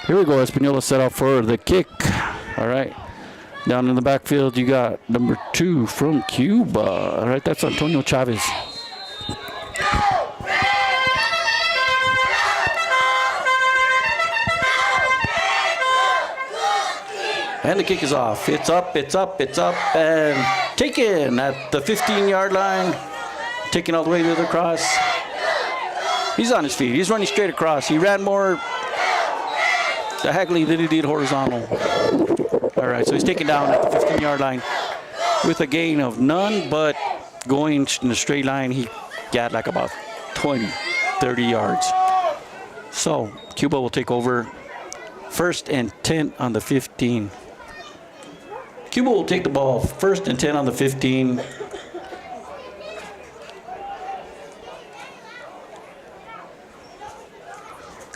Here we go. Española set up for the kick. All right. Down in the backfield, you got number 2 from Cuba. All right, that's Antonio Chavez. And the kick is off. It's up, it's up, it's up, and taken at the 15-yard line. Taken all the way to the cross. He's on his feet. He's running straight across. He ran more diagonally than he did horizontal. All right, so he's taken down at the 15-yard line with a gain of none, but going in a straight line, he got like about 20, 30 yards. So Cuba will take over 1st and 10 on the 15. Cuba will take the ball 1st and 10 on the 15.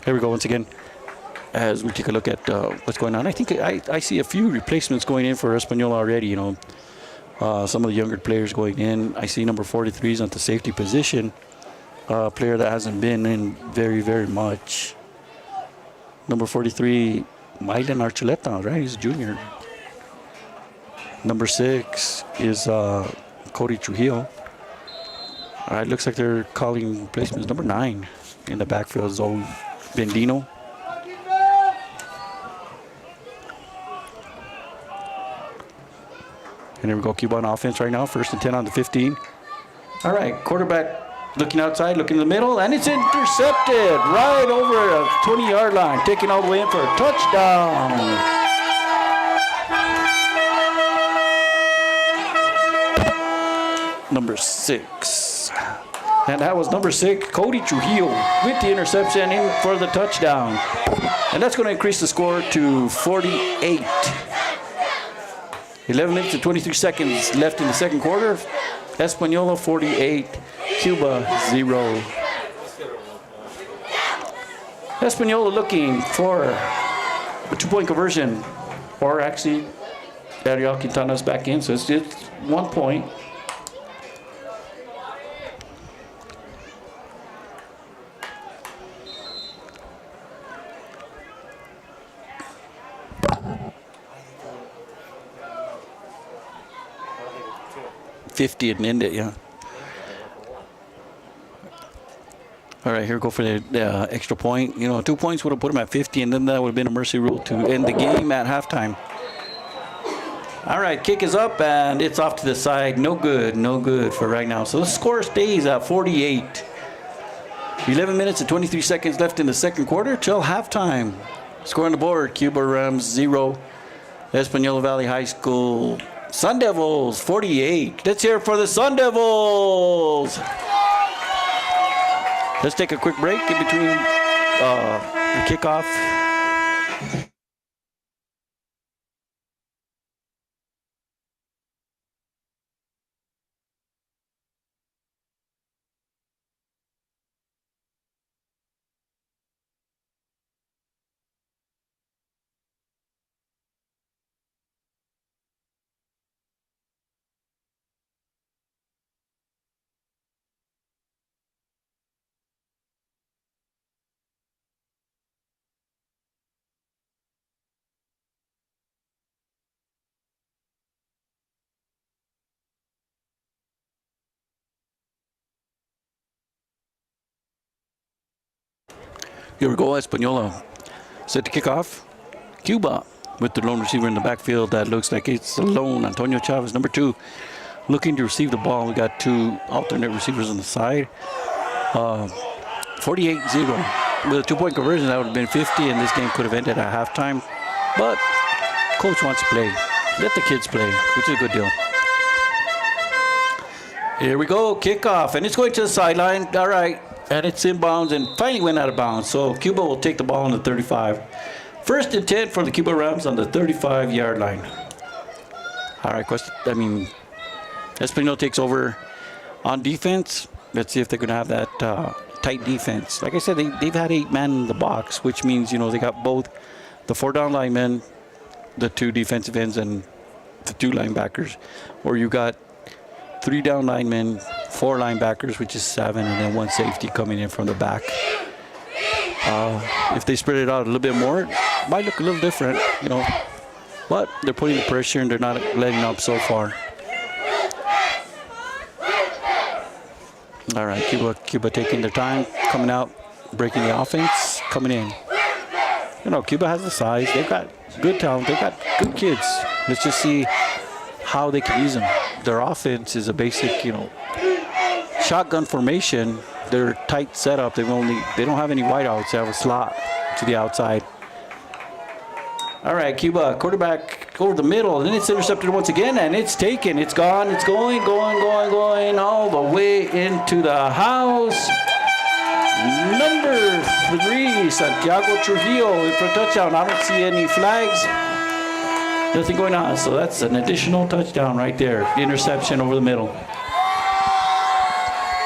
Here we go once again as we take a look at what's going on. I think I see a few replacements going in for Española already. You know, some of the younger players going in. I see number 43 is at the safety position. A player that hasn't been in very, very much. Number 43, Mylan Archuleta, right? He's a junior. Number 6 is Cody Trujillo. All right, looks like they're calling replacements. Number 9 in the backfield, Zoe Bendino. And there we go, Cuba on offense right now, 1st and 10 on the 15. All right, quarterback looking outside, looking in the middle, and it's intercepted right over a 20-yard line, taking all the way in for a touchdown. Number 6. And that was number 6, Cody Trujillo, with the interception in for the touchdown. And that's going to increase the score to 48. 11 minutes and 23 seconds left in the second quarter. Española 48, Cuba 0. Española looking for a 2-point conversion, or actually, Ariel Quintana's back in, so it's 1 point. And end it, yeah. All right, here we go for the extra point. You know, 2 points would have put him at 50, and then that would have been a mercy rule to end the game at halftime. All right, kick is up, and it's off to the side. No good for right now. So the score stays at 48. 11 minutes and 23 seconds left in the second quarter till halftime. Score on the board, Cuba Rams 0, Española Valley High School Sundevils 48. Let's hear it for the Sundevils. Let's take a quick break in between the kickoff. Here we go, Española set to kick off. Cuba with the lone receiver in the backfield. That looks like it's alone. Antonio Chavez, number 2, looking to receive the ball. We got 2 alternate receivers on the side. 48-0. With a 2-point conversion, that would have been 50, and this game could have ended at halftime. But coach wants to play. Let the kids play, which is a good deal. Here we go, kickoff, and it's going to the sideline. All right. And it's inbounds and finally went out of bounds. So Cuba will take the ball on the 35. 1st and 10 for the Cuba Rams on the 35-yard line. All right, Española takes over on defense. Let's see if they're going to have that tight defense. Like I said, they've had 8 men in the box, which means, you know, they got both the 4 down linemen, the 2 defensive ends, and the 2 linebackers. Or you got 3 down linemen, 4 linebackers, which is 7, and then 1 safety coming in from the back. If they spread it out a little bit more, might look a little different, you know. But they're putting the pressure and they're not letting up so far. All right, Cuba taking their time, coming out, breaking the offense, coming in. You know, Cuba has the size. They've got good talent. They've got good kids. Let's just see how they can use them. Their offense is a basic, you know, shotgun formation. They're tight setup. They don't have any wideouts. They have a slot to the outside. All right, Cuba, quarterback over the middle, and then it's intercepted once again, and it's taken. It's gone. It's going all the way into the house. Number 3, Santiago Trujillo in for a touchdown. I don't see any flags. Nothing going on. So that's an additional touchdown right there. The interception over the middle.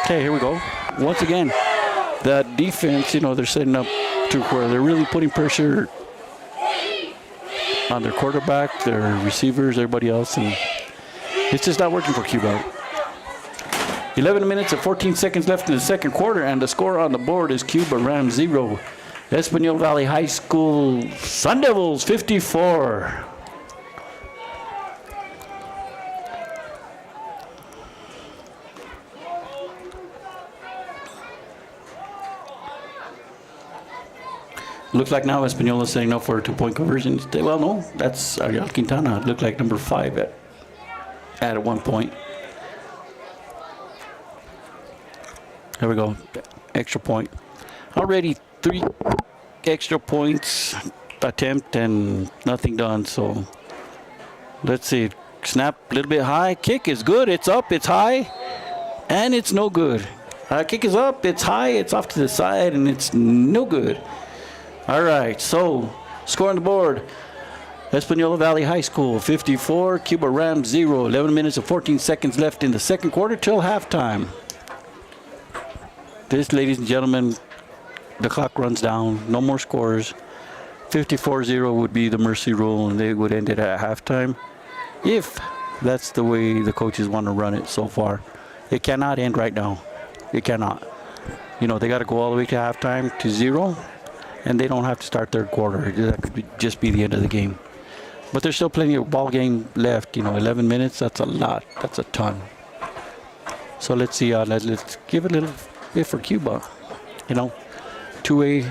Okay, here we go. Once again, that defense, you know, they're setting up to where they're really putting pressure on their quarterback, their receivers, everybody else, and it's just not working for Cuba. 11 minutes and 14 seconds left in the second quarter, and the score on the board is Cuba Rams 0, Española Valley High School Sundevils 54. Looks like now Española setting up for a 2-point conversion. Well, no, that's Ariel Quintana. It looked like number 5 at 1 point. There we go. Extra point. Already 3 extra points attempt and nothing done. So let's see. Snap a little bit high. Kick is good. It's up. It's high. And it's no good. Kick is up. It's high. It's off to the side. And it's no good. All right, so score on the board. Española Valley High School 54, Cuba Rams 0. 11 minutes and 14 seconds left in the second quarter till halftime. This, ladies and gentlemen, the clock runs down. No more scores. 54-0 would be the mercy rule, and they would end it at halftime if that's the way the coaches want to run it so far. It cannot end right now. It cannot. You know, they got to go all the way to halftime to 0. And they don't have to start third quarter. That could just be the end of the game. But there's still plenty of ball game left. You know, 11 minutes, that's a lot. That's a ton. So let's see. Let's give it a little bit for Cuba. You know, 2A.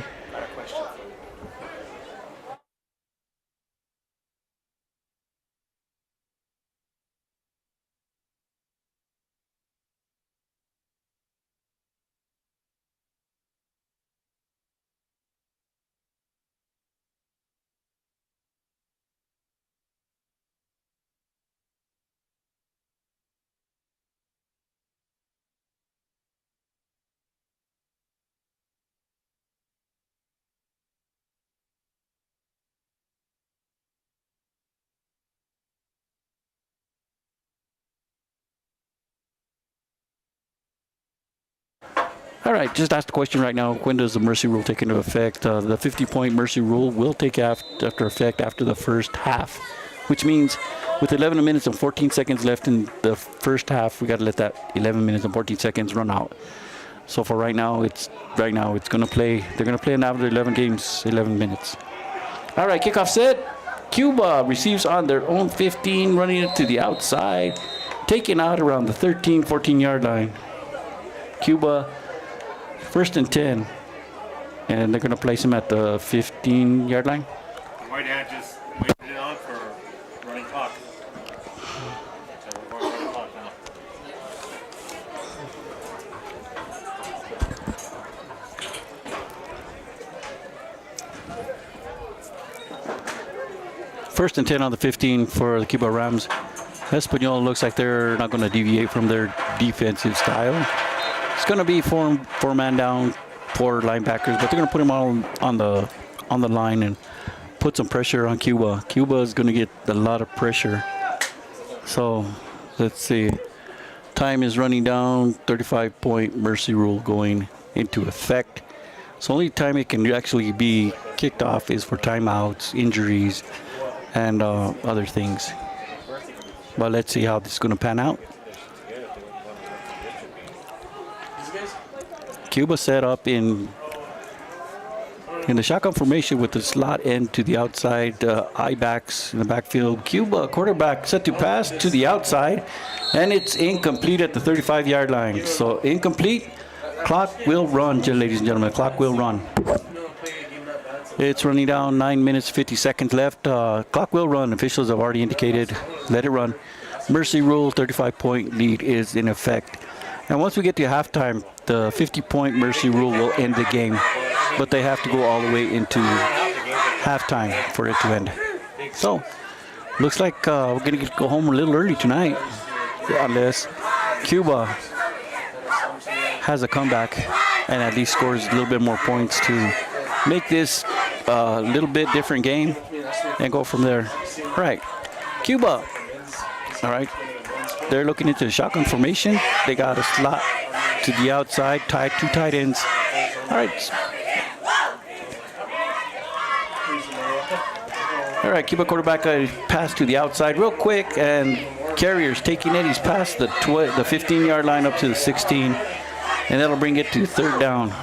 All right, just ask the question right now. When does the mercy rule take into effect? The 50-point mercy rule will take after effect after the first half, which means with 11 minutes and 14 seconds left in the first half, we got to let that 11 minutes and 14 seconds run out. So for right now, it's going to play. They're going to play another 11 games, 11 minutes. All right, kickoff set. Cuba receives on their own 15, running it to the outside, taking out around the 13, 14-yard line. Cuba. 1st and 10, and they're going to place him at the 15-yard line. White Hat just waited it on for running clock. So we're going running clock now. First and 10 on the 15 for the Cuba Rams. Española looks like they're not going to deviate from their defensive style. It's going to be four-man down, 4 linebackers, but they're going to put them all on the line and put some pressure on Cuba. Cuba is going to get a lot of pressure. So let's see. Time is running down. 35-point mercy rule going into effect. So only time it can actually be kicked off is for timeouts, injuries, and other things. But let's see how this is going to pan out. Cuba set up in In the shotgun formation with the slot end to the outside, eye backs in the backfield. Cuba quarterback set to pass to the outside, and it's incomplete at the 35-yard line. So incomplete. Clock will run, ladies and gentlemen. Clock will run. It's running down 9 minutes, 50 seconds left. Clock will run. Officials have already indicated. Let it run. Mercy rule, 35-point lead is in effect. And once we get to halftime, the 50-point mercy rule will end the game. But they have to go all the way into halftime for it to end. So, looks like we're going to go home a little early tonight. Unless Cuba has a comeback and at least scores a little bit more points to make this a little bit different game and go from there. All right, Cuba. All right, they're looking into the shotgun formation. They got a slot to the outside, two tight ends. All right. All right, Cuba quarterback pass to the outside real quick, and Carrier's taking it. He's past the 15-yard line up to the 16, and that'll bring it to third down.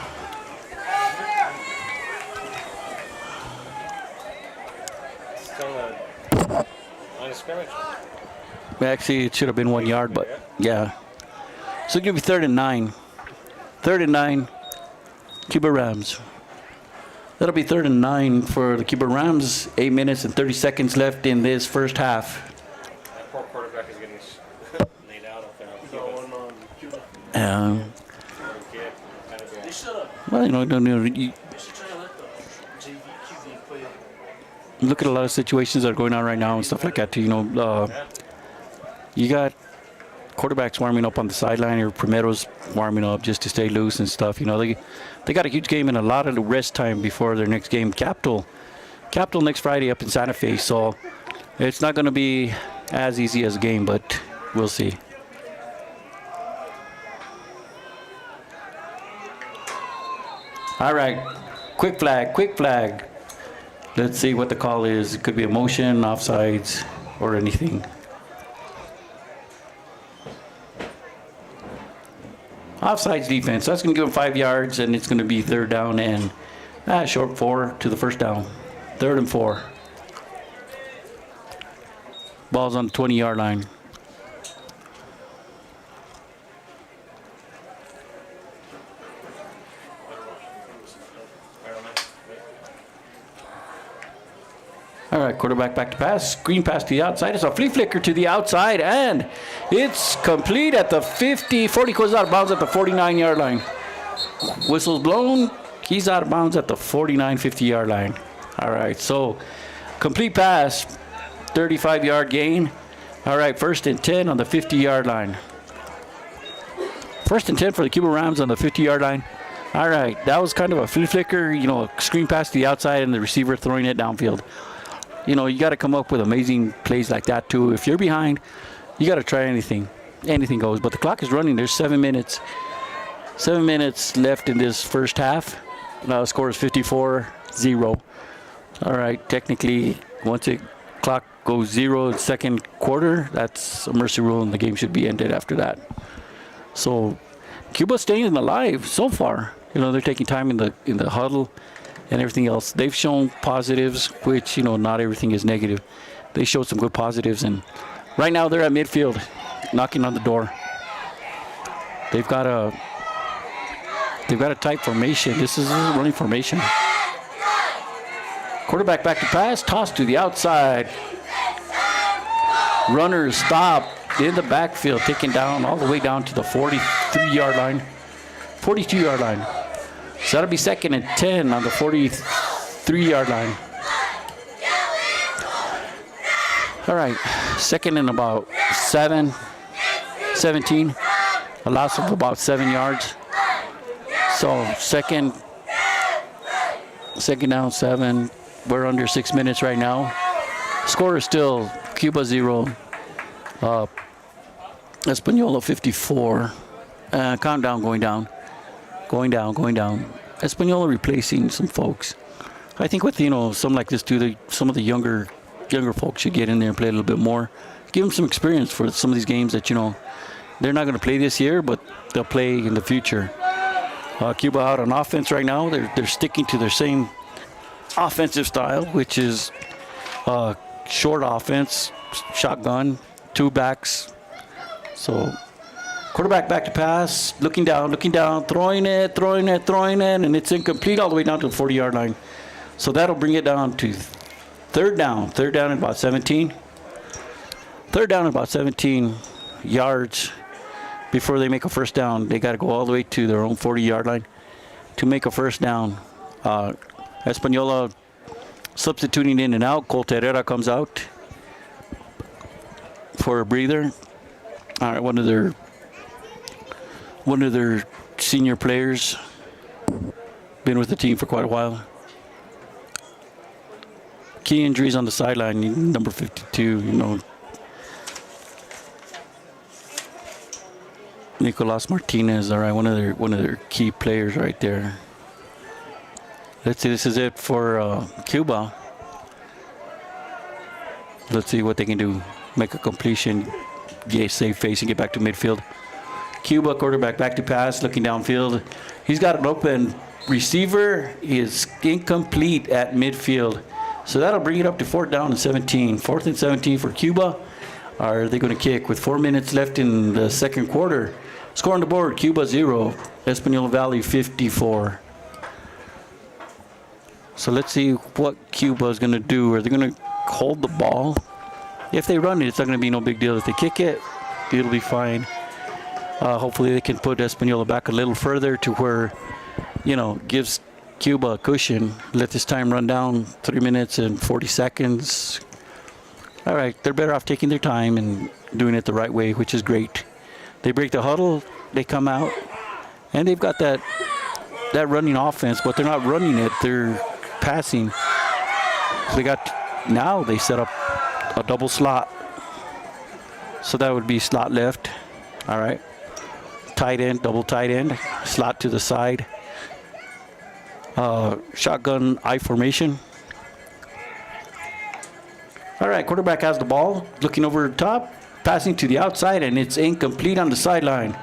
Actually, it should have been 1 yard, but yeah. So it'll give you 3rd and 9. 3rd and 9, Cuba Rams. That'll be 3rd and 9 for the Cuba Rams. 8 minutes and 30 seconds left in this first half. That poor quarterback is getting laid out up there. Well, you look at a lot of situations that are going on right now and stuff like that too. You got quarterbacks warming up on the sideline, or Primero's warming up just to stay loose and stuff. They got a huge game and a lot of rest time before their next game. Capital next Friday up in Santa Fe, so it's not going to be as easy as a game, but we'll see. All right, quick flag. Let's see what the call is. It could be a motion, offsides, or anything. Offsides defense. That's going to give them 5 yards, and it's going to be 3rd down and short 4 to the first down. 3rd and 4. Ball's on the 20-yard line. All right, quarterback back to pass. Screen pass to the outside. It's a flea flicker to the outside, and it's complete at the 40 goes out of bounds at the 49-yard line. Whistle's blown. He's out of bounds at the 50-yard line. All right, so complete pass, 35-yard gain. All right, 1st and 10 on the 50-yard line. 1st and 10 for the Cuba Rams on the 50-yard line. All right, that was kind of a flea flicker, screen pass to the outside and the receiver throwing it downfield. You got to come up with amazing plays like that too. If you're behind, you got to try anything. Anything goes. But the clock is running. There's 7 minutes. 7 minutes left in this first half. Now the score is 54-0. All right. Technically, once the clock goes 0 in second quarter, that's a mercy rule, and the game should be ended after that. So Cuba's staying alive so far. They're taking time in the huddle and everything else. They've shown positives, which, not everything is negative. They showed some good positives, and right now they're at midfield, knocking on the door. They've got a tight formation. This is a running formation. Quarterback back to pass, toss to the outside. Runners stop in the backfield, taken down all the way down to the 43-yard line, 42-yard line. So that'll be 2nd and 10 on the 43-yard line. All right, 2nd and about 17. A loss of about 7 yards. So second down, 7. We're under 6 minutes right now. Score is still Cuba 0, Española 54. Countdown going down. Going down. Española replacing some folks. I think with, something like this too, some of the younger folks should get in there and play a little bit more. Give them some experience for some of these games that, they're not going to play this year, but they'll play in the future. Cuba out on offense right now. They're sticking to their same offensive style, which is short offense, shotgun, two backs. So quarterback back to pass, looking down, throwing it, and it's incomplete all the way down to the 40-yard line. So that'll bring it down to third down at about 17. Third down at about 17 yards before they make a first down. They got to go all the way to their own 40-yard line to make a first down. Española substituting in and out. Colt Herrera comes out for a breather. All right, one of their senior players, been with the team for quite a while. Key injuries on the sideline, number 52, Nicolas Martinez, all right, one of their key players right there. Let's see, this is it for Cuba. Let's see what they can do. Make a completion, get safe face, and get back to midfield. Cuba quarterback back to pass, looking downfield. He's got an open receiver. He is incomplete at midfield. So that'll bring it up to 4th down and 17. 4th and 17 for Cuba. Are they going to kick with 4 minutes left in the second quarter? Score on the board, Cuba 0, Española Valley 54. So let's see what Cuba is going to do. Are they going to hold the ball? If they run it, it's not going to be no big deal. If they kick it, it'll be fine. Hopefully they can put Española back a little further to where, gives Cuba a cushion. Let this time run down, 3 minutes and 40 seconds. All right, they're better off taking their time and doing it the right way, which is great. They break the huddle, they come out, and they've got that running offense, but they're not running it, they're passing. So they set up a double slot. So that would be slot left. All right. Tight end, double tight end, slot to the side. Shotgun I formation. All right, quarterback has the ball, looking over the top, passing to the outside, and it's incomplete on the sideline.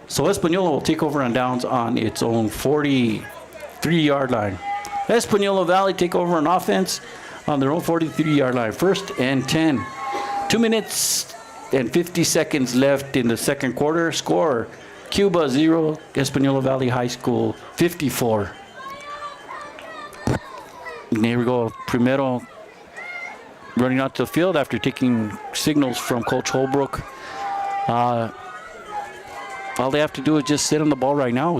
So Española will take over on downs on its own 43-yard line. Española Valley take over on offense on their own 43-yard line. 1st and 10. 2 minutes and 50 seconds left in the second quarter. Score, Cuba 0, Española Valley High School 54. And here we go, Primero running out to the field after taking signals from Coach Holbrook. All they have to do is just sit on the ball right now.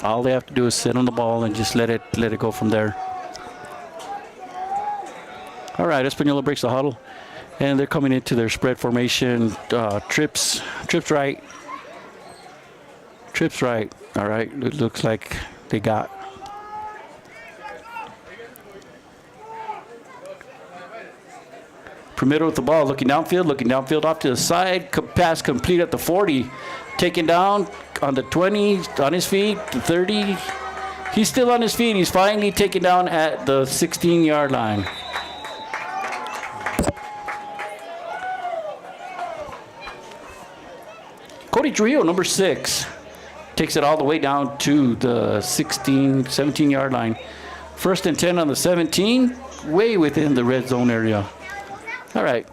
All they have to do is sit on the ball and just let it go from there. All right, Española breaks the huddle, and they're coming into their spread formation. Trips right. All right, it looks like they got. Primero with the ball, looking downfield off to the side. Pass complete at the 40. Taken down on the 20, on his feet, the 30. He's still on his feet. He's finally taken down at the 16-yard line. Cody Trujillo, number 6, takes it all the way down to the 17-yard line. 1st and 10 on the 17, way within the red zone area. All right.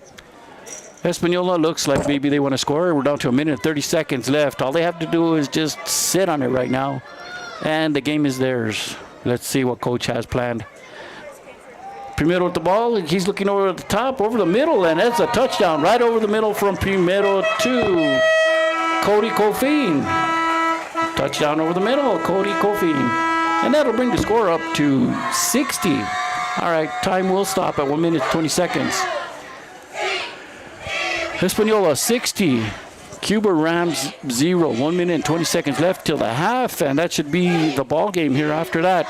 Española looks like maybe they want to score. We're down to 1 minute and 30 seconds left. All they have to do is just sit on it right now, and the game is theirs. Let's see what coach has planned. Primero with the ball. He's looking over the top, over the middle, and that's a touchdown right over the middle from Primero to Cody Cofin. Touchdown over the middle, Cody Cofin. And that'll bring the score up to 60. All right, time will stop at 1 minute 20 seconds. Española 60, Cuba Rams 0. 1 minute and 20 seconds left till the half, and that should be the ball game here after that.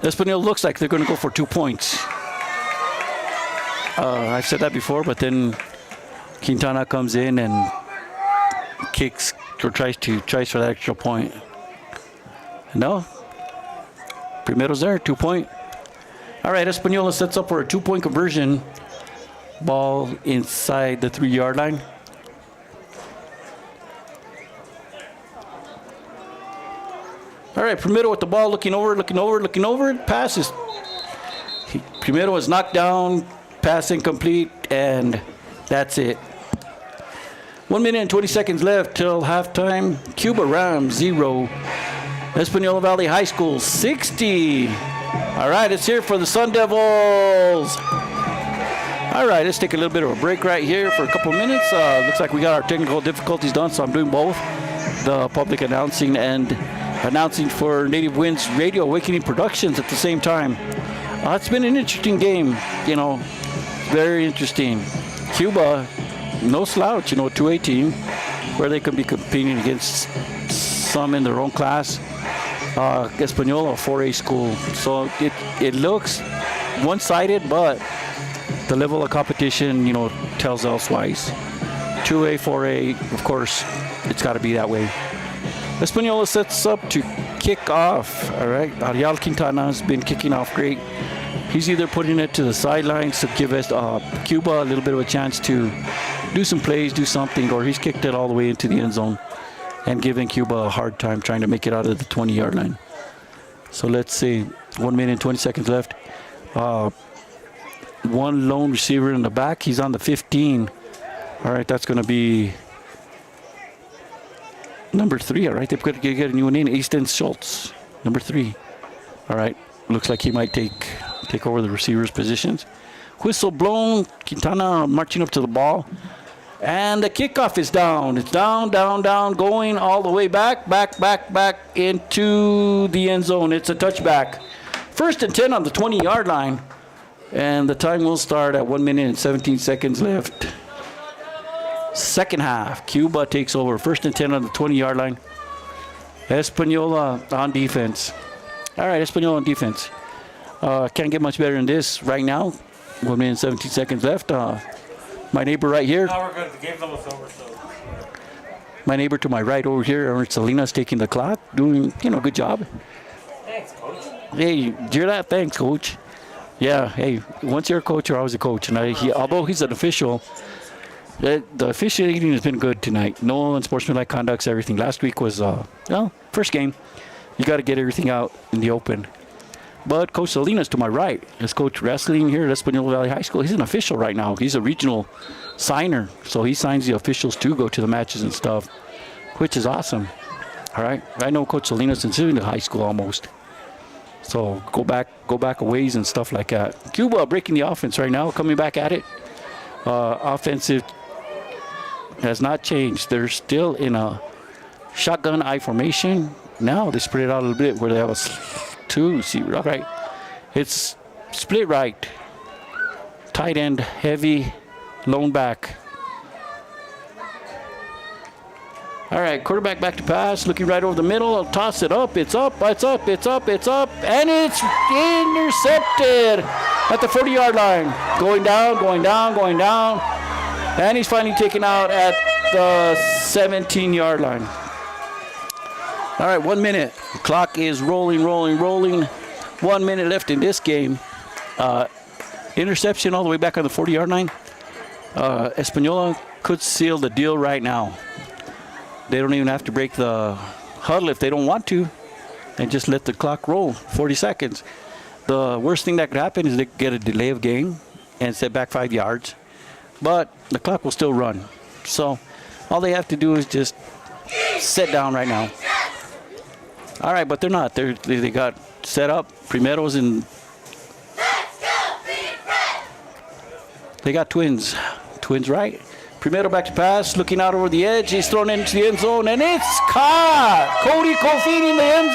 Española looks like they're going to go for 2 points. I've said that before, but then Quintana comes in and kicks or tries for that extra point. No, Primero's there, 2 point. All right, Española sets up for a 2-point conversion. Ball inside the 3-yard line. All right, Primero with the ball, looking over. Passes. Primero is knocked down, pass incomplete, and that's it. 1 minute and 20 seconds left till halftime. Cuba Rams 0. Española Valley High School 60. All right, it's here for the Sundevils. All right, let's take a little bit of a break right here for a couple of minutes. Looks like we got our technical difficulties done, so I'm doing both. The public announcing and announcing for Native Winds Radio Awakening Productions at the same time. It's been an interesting game, very interesting. Cuba, no slouch, 2A team, where they could be competing against some in their own class. Española, 4A school. So it looks one-sided, but the level of competition, tells elsewise. 2A, 4A, of course, it's got to be that way. Española sets up to kick off. All right, Ariel Quintana has been kicking off great. He's either putting it to the sidelines to give us Cuba a little bit of a chance to do some plays, do something, or he's kicked it all the way into the end zone and giving Cuba a hard time trying to make it out of the 20-yard line. So let's see, 1 minute and 20 seconds left. One lone receiver in the back. He's on the 15. All right, that's going to be number 3. All right, they've got to get a new one in. Easton Schultz, number 3. All right, looks like he might take over the receiver's positions. Whistle blown. Quintana marching up to the ball. And the kickoff is down. It's down, going all the way back into the end zone. It's a touchback. 1st and 10 on the 20-yard line. And the time will start at 1 minute and 17 seconds left. Second half, Cuba takes over. 1st and 10 on the 20-yard line. Española on defense. All right, Española on defense. Can't get much better than this right now. 1 minute and 17 seconds left. My neighbor right here. Now we're good. The game's almost over, so. My neighbor to my right over here, Ernest Salinas, taking the clock. Doing, good job. Thanks, Coach. Hey, you hear that? Thanks, Coach. Yeah, hey, once you're a coach, you're always a coach. And although he's an official, the officiating has been good tonight. No unsportsmanlike conducts, everything. Last week was, first game. You got to get everything out in the open. But Coach Salinas to my right is Coach Wrestling here at Española Valley High School. He's an official right now. He's a regional signer. So he signs the officials to go to the matches and stuff, which is awesome. All right. I know Coach Salinas since he was in high school almost. So go back a ways and stuff like that. Cuba breaking the offense right now, coming back at it. Offensive has not changed. They're still in a shotgun I formation. Now they spread it out a little bit where they have a 2 receiver. All right. It's split right. Tight end, heavy, lone back. All right, quarterback back to pass, looking right over the middle. I'll toss it up. It's up, and it's intercepted at the 40-yard line. Going down. And he's finally taken out at the 17-yard line. All right, 1 minute. The clock is rolling. 1 minute left in this game. Interception all the way back on the 40-yard line. Española could seal the deal right now. They don't even have to break the huddle if they don't want to, and just let the clock roll 40 seconds. The worst thing that could happen is they get a delay of game and set back 5 yards, but the clock will still run. So all they have to do is just sit down right now. All right, but they're not. They got set up. Primero's in. They got twins right. Primero back to pass, looking out over the edge. He's thrown into the end zone, and it's caught. Cody Cofin in the end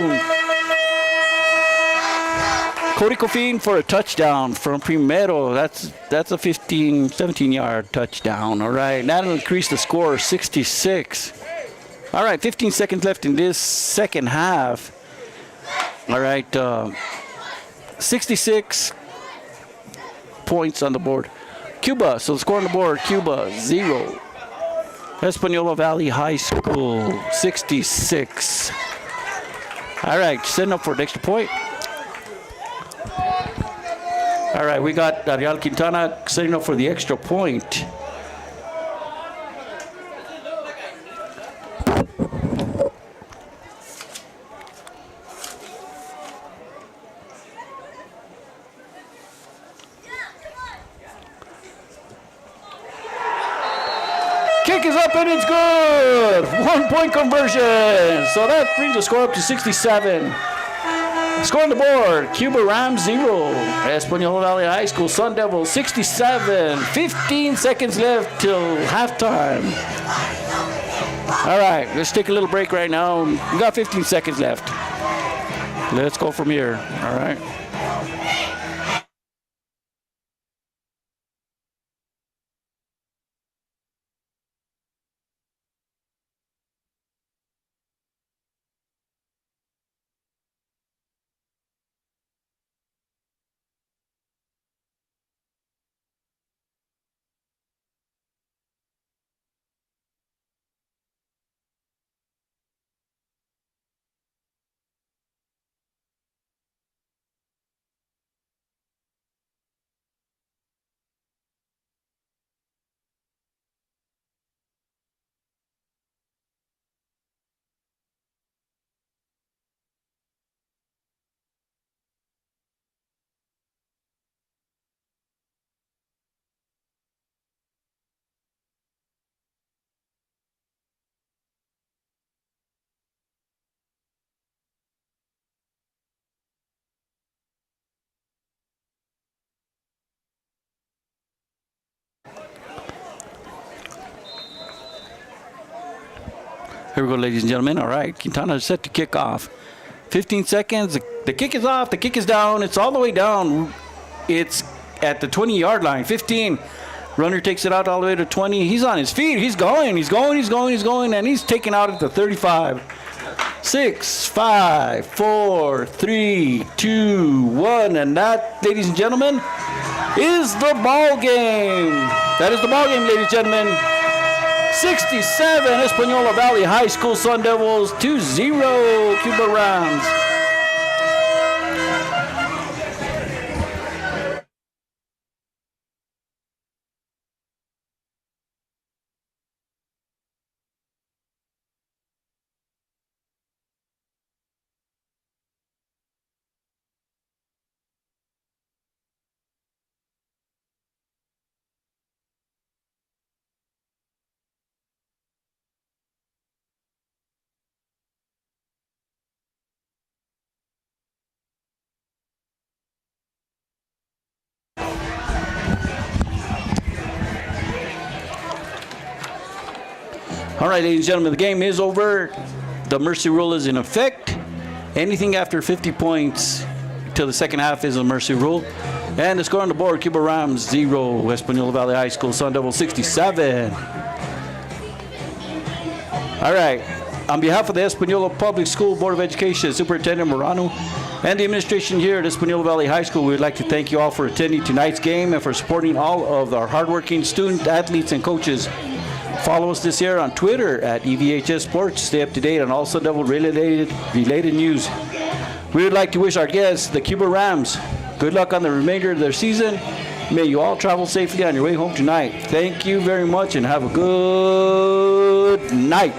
zone. Cody Cofin for a touchdown from Primero. That's a 17-yard touchdown. All right, that'll increase the score 66. All right, 15 seconds left in this second half. All right, 66 points on the board. Cuba, so the score on the board, Cuba 0. Española Valley High School 66. All right, setting up for an extra point. All right, we got Ariel Quintana setting up for the extra point. kick is up and it's good. 1 point conversion. So that brings the score up to 67. Score on the board, Cuba Rams 0. Española Valley High School Sundevils 67. 15 seconds left till halftime. All right, let's take a little break right now. We got 15 seconds left. Let's go from here, all right? Here we go, ladies and gentlemen. All right, Quintana is set to kick off. 15 seconds. The kick is off. The kick is down. It's all the way down. It's at the 20-yard line. 15. Runner takes it out all the way to 20. He's on his feet. He's going. He's going. He's going. He's going. And he's taken out at the 35. 6, 5, 4, 3, 2, 1. And that, ladies and gentlemen, is the ball game. That is the ball game, ladies and gentlemen. 67, Española Valley High School Sundevils, 2-0, Cuba Rams. All right, ladies and gentlemen, the game is over. The mercy rule is in effect. Anything after 50 points till the second half is a mercy rule. And the score on the board, Cuba Rams 0, Española Valley High School Sundevils 67. All right, on behalf of the Española Public School Board of Education, Superintendent Morano, and the administration here at Española Valley High School, we would like to thank you all for attending tonight's game and for supporting all of our hardworking student athletes and coaches. Follow us this year on Twitter at EVHS Sports. Stay up to date on all Sundevil related news. We would like to wish our guests, the Cuba Rams, good luck on the remainder of their season. May you all travel safely on your way home tonight. Thank you very much and have a good night.